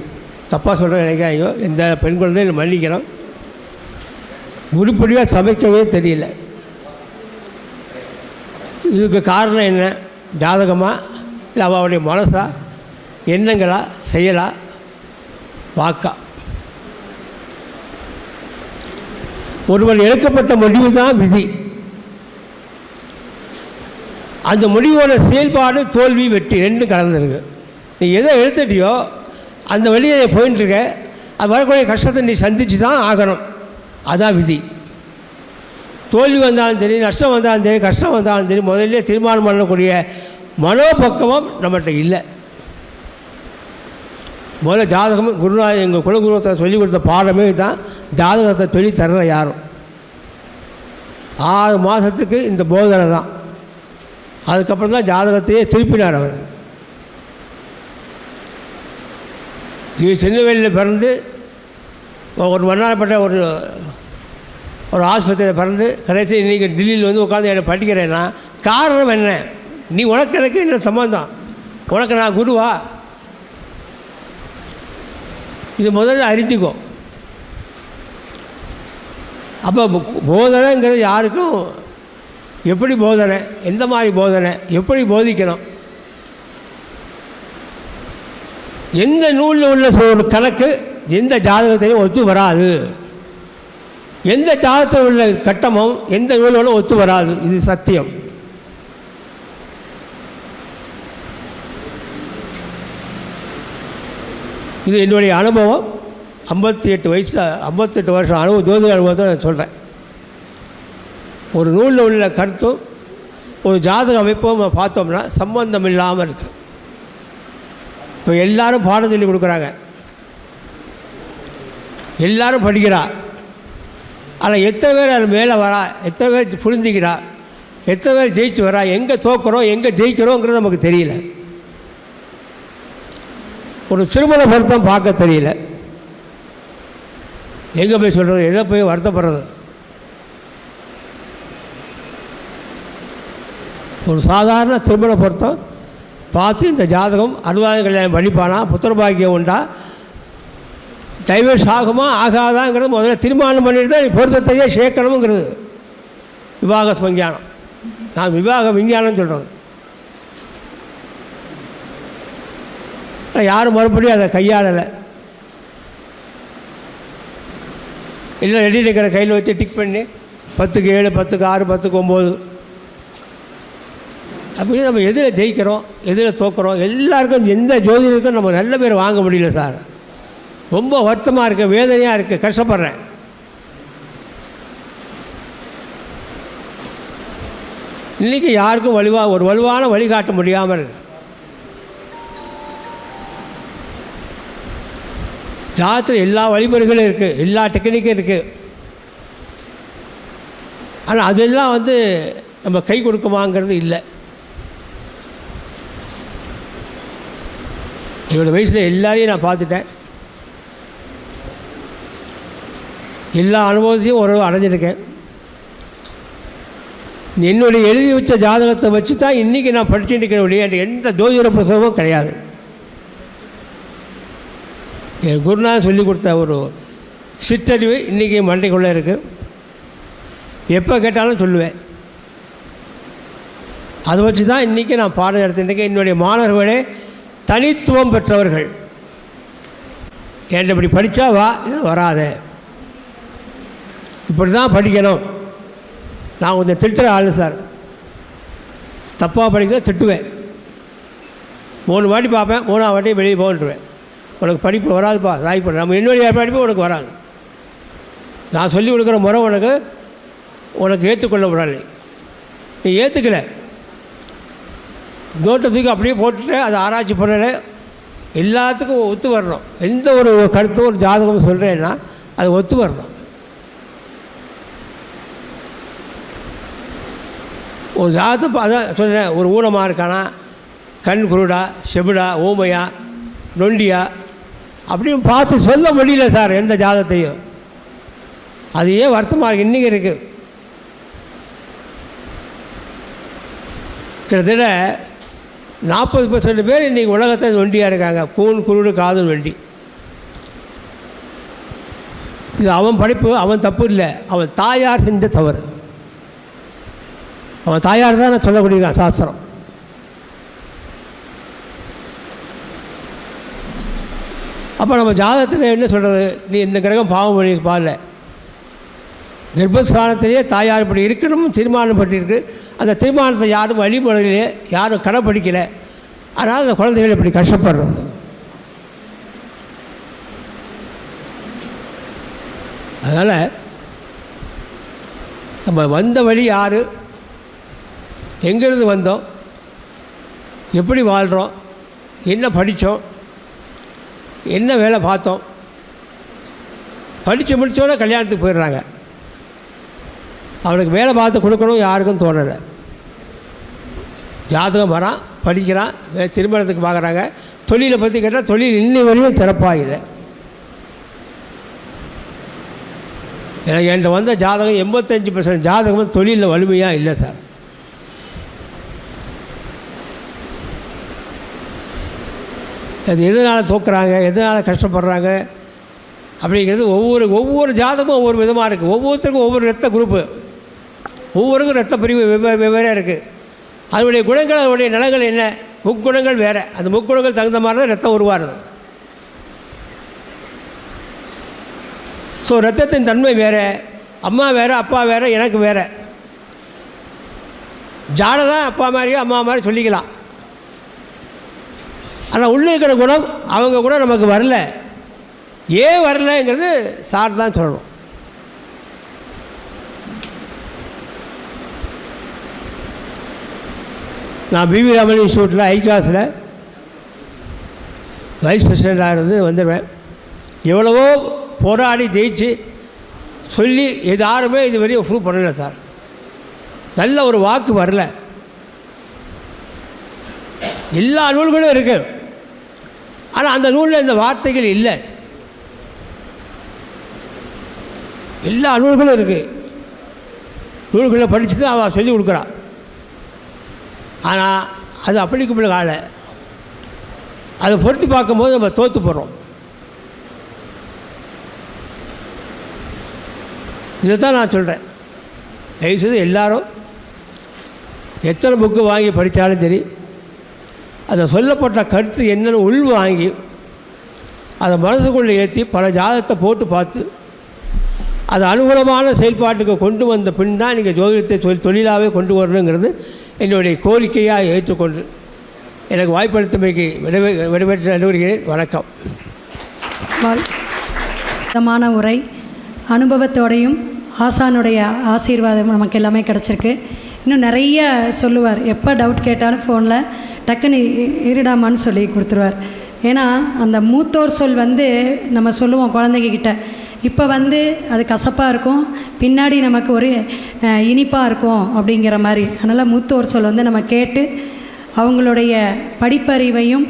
தப்பாக சொல்கிறேன் நினைக்காதீங்க, எந்த பெண் குழந்தையும் மன்னிக்கிறோம். உருப்படியாக சமைக்கவே தெரியல. இதுக்கு காரணம் என்ன? ஜாதகமா, இல்லை அவளுடைய மனசா, எண்ணங்களா, செயலா, வாக்கா? ஒருவன் எடுக்கப்பட்ட முடிவு தான் விதி. அந்த முடிவோட செயல்பாடு தோல்வி வெற்றி ரெண்டும் கலந்துருக்கு. நீ எதை எடுத்துட்டியோ அந்த வழியை போயின்ட்டுருக்க, அது வரக்கூடிய கஷ்டத்தை நீ சந்தித்து தான் ஆகணும். அதான் விதி. தோல்வி வந்தாலும் சரி, நஷ்டம் வந்தாலும் சரி, கஷ்டம் வந்தாலும் சரி, முதல்ல தீர்மானம் பண்ணக்கூடிய மனோபக்குவம் நம்மகிட்ட இல்லை. முதல்ல ஜாதகம் குருநாதர் எங்கள் குலகுருவத்தை சொல்லிக் கொடுத்த பாடமே தான். ஜாதகத்தை சொல்லி தரல யாரும். 6 மாதத்துக்கு இந்த போதனை தான். அதுக்கப்புறம் தான் ஜாதகத்தையே திருப்பினார் அவர். இது திருநெல்வேலியில் பிறந்து ஒரு மன்னார்பட்ட ஒரு ஆஸ்பத்திரியில் பிறந்து கடைசி இன்றைக்கி டெல்லியில் வந்து உட்காந்து என்னை படிக்கிறேன்னா காரணம் என்ன? நீ உனக்கு எனக்கு என்ன சம்பந்தம்? உனக்கு நான் குருவா? இது முதல்ல அறிஞ்சிக்கோ. அப்போ போதனைங்கிறது யாருக்கும் எப்படி போதனை, எந்த மாதிரி போதனை, எப்படி போதிக்கணும், எந்த நூலில் உள்ள ஒரு கணக்கு எந்த ஜாதகத்தையும் ஒத்து வராது. எந்த ஜாதகத்தில் உள்ள கட்டமும் எந்த நூலோட ஒத்து வராது. இது சத்தியம். இது என்னுடைய அனுபவம். 58 வருஷம் அனுபவம், ஜோதிட அனுபவத்தை நான் சொல்கிறேன். ஒரு நூலில் உள்ள கருத்தும் ஒரு ஜாதக அமைப்பும் பார்த்தோம்னா சம்பந்தம் இல்லாமல் இருக்குது. இப்போ எல்லோரும் பாடம் சொல்லி கொடுக்குறாங்க, எல்லோரும் படிக்கிறா. ஆனால் எத்தனை பேர் அது மேலே வரா, எத்தனை பேர் புரிஞ்சுக்கிறா, எத்தனை பேர் ஜெயிச்சு வரா, எங்கே தோக்குறோம் எங்கே ஜெயிக்கிறோங்கிறது நமக்கு தெரியல. ஒரு திருமண பொருத்தம் பார்க்க தெரியல. எங்கே போய் சொல்கிறது, எதை போய் வருத்தப்படுறது? ஒரு சாதாரண திருமண பொருத்தம் பார்த்து இந்த ஜாதகம் 60 கல்யாணம் பண்ணிப்பானா, புத்திர பாக்கியம் உண்டா, டைவர்ஸ் ஆகுமா ஆகாதாங்கிறது முதல்ல தீர்மானம் பண்ணிட்டு தான் பொருத்தத்தையே சேர்க்கணுங்கிறது விவாக விஞ்ஞானம். நான் விவாக விஞ்ஞானம் சொல்கிறேன். யாரும் மறுபடியும் அதை கையாளலை. இல்லை ரெடி இருக்கிற கையில் வச்சு டிக் பண்ணி 10க்கு 7, 10க்கு 6, 10க்கு 9 அப்படின்னு நம்ம எதில் ஜெயிக்கிறோம் எதில் தோக்குறோம் எல்லாருக்கும் எந்த ஜோதிடருக்கும் நம்ம நல்ல பேர் வாங்க முடியல சார். ரொம்ப வருத்தமாக இருக்குது, வேதனையாக இருக்குது, கஷ்டப்படுறேன். இன்றைக்கி யாருக்கும் ஒரு வலுவான வழிகாட்ட முடியாமல் இருக்குது. ஜாதகத்தில் எல்லா வழிமுறைகளும் இருக்குது, எல்லா டெக்னிக்கும் இருக்குது. ஆனால் அதெல்லாம் வந்து நம்ம கை கொடுக்குமாங்கிறது இல்லை. என்னோடய வயசில் எல்லாரையும் நான் பார்த்துட்டேன். எல்லா அனுபவத்தையும் ஒரு அடைஞ்சிருக்கேன். என்னுடைய எழுதி வச்ச ஜாதகத்தை வச்சு தான் இன்றைக்கி நான் படிச்சுட்டு இருக்கிற எந்த ஜோதிட புத்தகமும் கிடையாது. என் குருநாதர் சொல்லிக் கொடுத்த ஒரு சிற்றறிவு இன்றைக்கி மண்டைக்குள்ளே இருக்குது. எப்போ கேட்டாலும் சொல்லுவேன். அதை வச்சு தான் இன்றைக்கி நான் பாடம் எடுத்துகிட்டு என்னுடைய மாணவர்களே தனித்துவம் பெற்றவர்கள். என்கிட்ட இப்படி படித்தா வா, இல்லை வராத, இப்படி தான் படிக்கணும். நான் கொஞ்சம் திட்டுற ஆள் சார். தப்பாக படிக்கிறேன், திட்டுவேன். 3 வாட்டி பார்ப்பேன், 3ஆவது வாட்டி வெளியே போன்றுவேன். உனக்கு படிப்பு வராதுப்பா, தாய் பண்ண நம்ம என்னுடைய படிப்பு உனக்கு வராது. நான் சொல்லிக் கொடுக்குற முறை உனக்கு ஏற்றுக்கொள்ளப்படலை. நீ ஏற்றுக்கலை, நோட்டை தூக்கி அப்படியே போட்டுட்டு அதை ஆராய்ச்சி பண்ணலை. எல்லாத்துக்கும் ஒத்து வரணும். எந்த ஒரு கருத்தும் ஒரு ஜாதகம் சொல்கிறேன்னா அது ஒத்து வரணும். ஒரு ஜாதத்தை அதான் சொல்கிறேன், ஒரு ஊனமாக இருக்கானா, கண் குருடா, செவிடா, ஊமையா, நொண்டியா அப்படின்னு பார்த்து சொல்ல முடியல சார் எந்த ஜாதத்தையும். அது ஏன் வருத்தமாக இருக்குது? இன்றைக்கி இருக்குது. கிட்டத்தட்ட 40% பேர் இன்றைக்கி உலகத்தை நொண்டியாக இருக்காங்க. கூன் குருடு காது நொண்டி. இது அவன் படிப்பு, அவன் தப்பு இல்லை, அவன் தாயார் செஞ்ச தவறு. அவன் தாயார் தான் சொல்லக்கூடியிருக்கான் சாஸ்திரம். அப்போ நம்ம ஜாதகத்தில் என்ன சொல்கிறது? நீ இந்த கிரகம் பாவம் பண்ணி பாடல, கர்ப்பஸ்தானத்திலேயே தாயார் இப்படி இருக்கணும் தீர்மானம் பண்ணியிருக்கு. அந்த தீர்மானத்தை யாரும் வழிமுறையிலே யாரும் கடைப்பிடிக்கலை. அதனால் அந்த குழந்தைகள் இப்படி கஷ்டப்படுறது. அதனால் நம்ம வந்த வழி யார், எங்கேருந்து வந்தோம், எப்படி வாழ்கிறோம், என்ன படித்தோம், என்ன வேலை பார்த்தோம். படித்து முடித்தோட கல்யாணத்துக்கு போயிடுறாங்க. அவனுக்கு வேலை பார்த்து கொடுக்கணும் யாருக்கும் தோணலை. ஜாதகம் வரான், படிக்கிறான், திருமணத்துக்கு பார்க்குறாங்க. தொழிலை பற்றி கேட்டால் தொழில் இன்னி வரையும் சிறப்பாகலை. எனக்கு என்கிட்ட வந்த ஜாதகம் 85% ஜாதகம் தொழிலில் வலிமையாக இல்லை சார். அது எதனால் தோக்குறாங்க, எதனால் கஷ்டப்படுறாங்க அப்படிங்கிறது ஒவ்வொரு ஜாதகமும் ஒவ்வொரு விதமாக இருக்குது. ஒவ்வொருத்தருக்கும் ஒவ்வொரு ரத்த குரூப்பு, ஒவ்வொருக்கும் ரத்த பிரிவு வெவ்வேறாக இருக்குது. அதனுடைய குணங்கள், அதனுடைய நலங்கள் என்ன, முக்குணங்கள் வேறு. அந்த முக்குணங்கள் தகுந்த மாதிரி தான் ரத்தம் உருவாருது. ஸோ ரத்தத்தின் தன்மை வேறு, அம்மா வேறு, அப்பா வேறு, எனக்கு வேறு. ஜாடை தான் அப்பா மாதிரியோ அம்மா மாதிரி சொல்லிக்கலாம். ஆனால் உள்ளே இருக்கிற குணம் அவங்க கூட நமக்கு வரல. ஏன் வரலைங்கிறது சார் தான் சொல்லணும். நான் பிவி ராமன் இன்ஸ்டியூட்டில் ஐகாஸில் வைஸ் பிரசிடெண்ட்டாக இருந்து வந்துடுவேன். எவ்வளவோ போராடி ஜெயிச்சு சொல்லி யாருமே இது வரையும் ப்ரூவ் பண்ணலை சார். நல்ல ஒரு வாக்கு வரல. எல்லா நூல்களும் இருக்குது, ஆனால் அந்த நூலில் இந்த வார்த்தைகள் இல்லை. எல்லா நூல்களும் இருக்குது, நூல்களை படித்து தான் அவள் சொல்லிக் கொடுக்குறான். ஆனால் அது அப்ளிகபிள் ஆகலை. அதை பொருத்தி பார்க்கும்போது நம்ம தோற்று போடுறோம். இதை தான் நான் சொல்கிறேன். தயவுசெய்து எல்லோரும் எத்தனை புக்கு வாங்கி படித்தாலும் சரி, அதை சொல்லப்பட்ட கருத்து என்னென்னு உள் வாங்கி அதை மனசுக்குள்ளே ஏற்றி பல ஜாதகத்தை போட்டு பார்த்து அது அனுகூலமான செயல்பாட்டுக்கு கொண்டு வந்த பின் தான் நீங்கள் ஜோதிடத்தை தொழிலாகவே கொண்டு வரணுங்கிறது என்னுடைய கோரிக்கையாக ஏற்றுக்கொண்டு எனக்கு வாய்ப்பளித்தமைக்கு விடைபெற்று நடுவர்களே, வணக்கம். விதமான உரை, அனுபவத்தோடையும் ஆசானுடைய ஆசீர்வாதம் நமக்கு எல்லாமே கிடச்சிருக்கு. இன்னும் நிறைய சொல்லுவார். எப்போ டவுட் கேட்டாலும் ஃபோனில் டக்குன்னு இருடாமான்னு சொல்லி கொடுத்துருவார். ஏன்னா அந்த மூத்தோர் சொல் நம்ம சொல்லுவோம் குழந்தைகிட்ட, இப்போ அது கசப்பாக இருக்கும், பின்னாடி நமக்கு ஒரு இனிப்பாக இருக்கும் அப்படிங்கிற மாதிரி. அதனால் மூத்தோர் சொல் நம்ம கேட்டு அவங்களுடைய படிப்பறிவையும்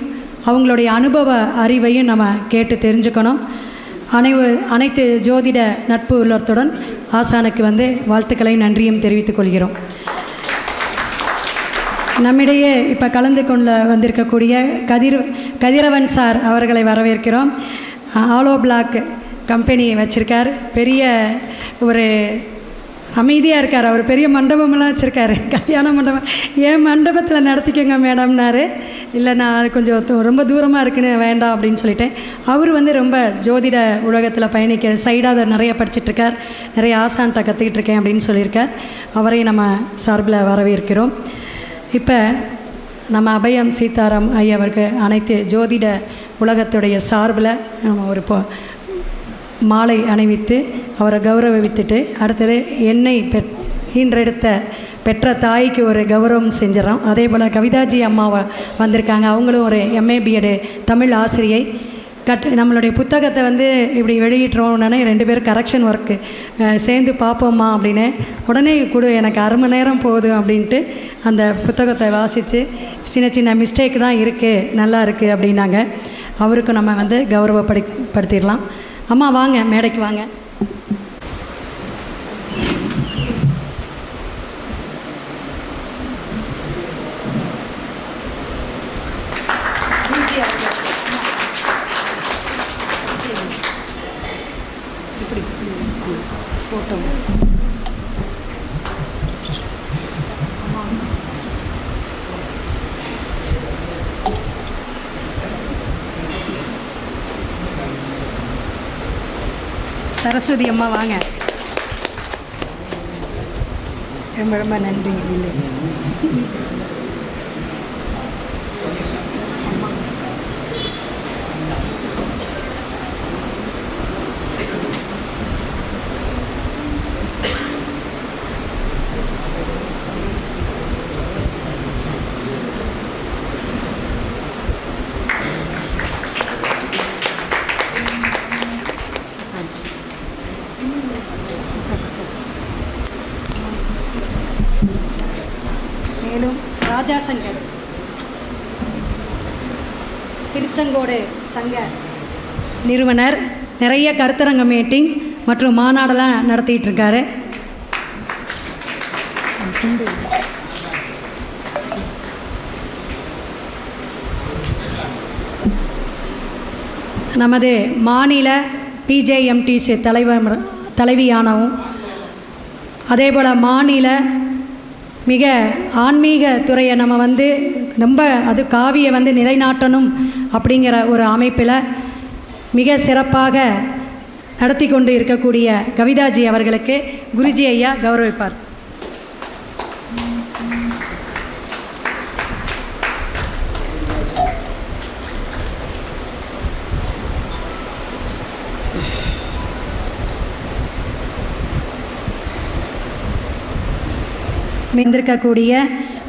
அவங்களுடைய அனுபவ அறிவையும் நம்ம கேட்டு தெரிஞ்சுக்கணும். அனைத்து ஜோதிட நட்பு உள்ளத்துடன் ஆசானுக்கு வாழ்த்துக்களையும் நன்றியும் தெரிவித்துக் கொள்கிறோம். நம்மிடையே இப்போ கலந்து கொண்டு வந்திருக்கக்கூடிய கதிரவன் சார் அவர்களை வரவேற்கிறோம். ஆலோ பிளாக் கம்பெனி வச்சுருக்கார். பெரிய ஒரு அமைதியாக இருக்கார். அவர் பெரிய மண்டபமெல்லாம் வச்சுருக்காரு, கல்யாண மண்டபம். ஏன் மண்டபத்தில் நடத்திக்கோங்க மேடம்னாரு. இல்லை நான் கொஞ்சம் ரொம்ப தூரமாக இருக்குன்னு வேண்டாம் அப்படின்னு சொல்லிட்டேன். அவர் ரொம்ப ஜோதிட உலகத்தில் பயணிக்க சைடாக நிறைய படிச்சுட்ருக்கார், நிறைய ஆசான்ட்ட கற்றுக்கிட்டு இருக்கேன் அப்படின்னு சொல்லியிருக்கார். அவரை நம்ம சார்பில் வரவேற்கிறோம். இப்போ நம்ம அபயம் சீதாராம் ஐயாவுக்கு அனைத்து ஜோதிட உலகத்துடைய சார்பில் நம்ம ஒரு மாலை அணிவித்து அவரை கௌரவித்துட்டு அடுத்தது என்னை ஈன்றெடுத்த பெற்ற தாய்க்கு ஒரு கௌரவம் செஞ்சிடறோம். அதே போல் கவிதாஜி அம்மாவை வந்திருக்காங்க. அவங்களும் ஒரு MA BEd தமிழ் ஆசிரியை. நம்மளுடைய புத்தகத்தை வந்து இப்படி வெளியிட்றோன்னே 2 பேரும் கரெக்ஷன் ஒர்க்கு சேர்ந்து பார்ப்போம்மா அப்படின்னு. உடனே கொடு, எனக்கு அரை மணி நேரம் போதும் அப்படின்ட்டு அந்த புத்தகத்தை வாசித்து சின்ன சின்ன மிஸ்டேக் தான் இருக்குது, நல்லா இருக்குது அப்படின்னாங்க. அவருக்கு நம்ம வந்து கௌரவப்படுத்திடலாம். அம்மா வாங்க, மேடைக்கு வாங்க. சரஸ்வதி அம்மா வாங்க. ரொம்ப ரொம்ப நன்றி. இல்லை மேலும் ராஜா சங்கர் திருச்செங்கோடு சங்க நிறுவனர், நிறைய கருத்தரங்க மீட்டிங் மற்றும் மாநாடெல்லாம் நடத்திட்டு இருக்காரு. நமது மாநில பிஜேஎம்டிசி தலைவியானவும் அதேபோல் மாநில மிக ஆன்மீக துறையை நம்ம வந்து ரொம்ப அது காவியை வந்து நிலைநாட்டணும் அப்படிங்கிற ஒரு அமைப்பில் மிக சிறப்பாக நடத்தி கொண்டு இருக்கக்கூடிய கவிதாஜி அவர்களுக்கு குருஜி ஐயா கௌரவிப்பார். வந்திருக்கக்கூடிய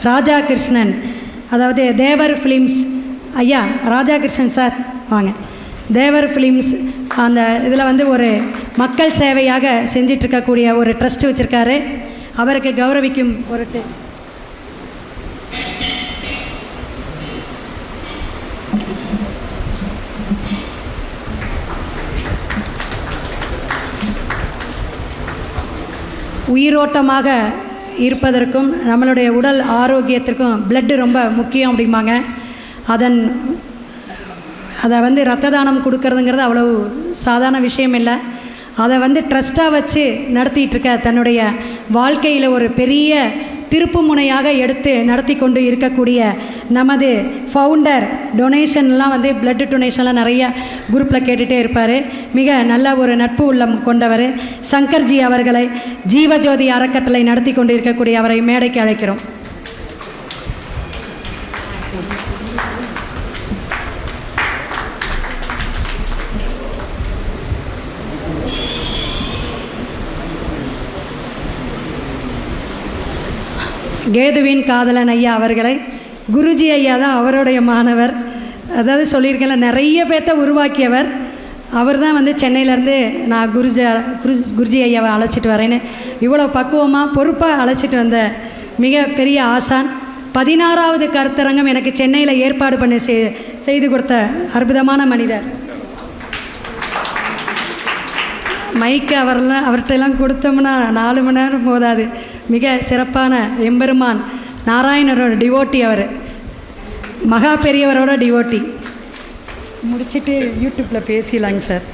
ராஜா கிருஷ்ணன், அதாவது தேவர் ஃபிலிம்ஸ் ஐயா, ராஜா கிருஷ்ணன் சார் வாங்க. தேவர் ஃபிலிம்ஸ் அந்த இதில் வந்து ஒரு மக்கள் சேவையாக செஞ்சிட்ருக்கக்கூடிய ஒரு ட்ரஸ்ட் வச்சுருக்காரு. அவருக்கு கௌரவிக்கும் பொருட்டு உயிரோட்டமாக இருப்பதற்கும் நம்மளுடைய உடல் ஆரோக்கியத்திற்கும் பிளட்டு ரொம்ப முக்கியம் அப்படிம்பாங்க. அதை வந்து இரத்த தானம் கொடுக்கறதுங்கிறது அவ்வளவு சாதாரண விஷயம் இல்லை. அதை வந்து ட்ரஸ்ட்டாக வச்சு நடத்திட்டுருக்க தன்னுடைய வாழ்க்கையில் ஒரு பெரிய திருப்பு முனையாக எடுத்து நடத்தி கொண்டு இருக்கக்கூடிய நமது ஃபவுண்டர் டொனேஷன்லாம் வந்து பிளட் டொனேஷன்லாம் நிறைய குரூப்பில் கேட்டுகிட்டே இருப்பார். மிக நல்ல ஒரு நட்பு உள்ளம் கொண்டவர் சங்கர்ஜி அவர்களை ஜீவஜோதி அறக்கட்டளை நடத்தி கொண்டு இருக்கக்கூடிய அவரை மேடைக்கு அழைக்கிறோம். கேதுவின் காதலன் ஐயா அவர்களை குருஜி ஐயா தான் அவருடைய மாணவர். அதாவது சொல்லியிருக்கேன்ல, நிறைய பேர்த்த உருவாக்கியவர் அவர் தான். வந்து சென்னையிலேருந்து நான் குருஜி ஐயாவை அழைச்சிட்டு வரேன்னு இவ்வளோ பக்குவமாக பொறுப்பாக அழைச்சிட்டு வந்த மிக பெரிய ஆசான். 16வது கருத்தரங்கம் எனக்கு சென்னையில் ஏற்பாடு பண்ணி செய்து கொடுத்த அற்புதமான மனிதர். மைக்கு அவர்கிட்டலாம் கொடுத்தோம்னா 4 மணி நேரம் போதாது. மிக சிறப்பான எம்பெருமான் நாராயணரோட டிவோட்டி, அவர் மகா பெரியவரோட டிவோட்டி. முடிச்சுட்டு யூடியூப்பில் பேசிடலாங்க சார்.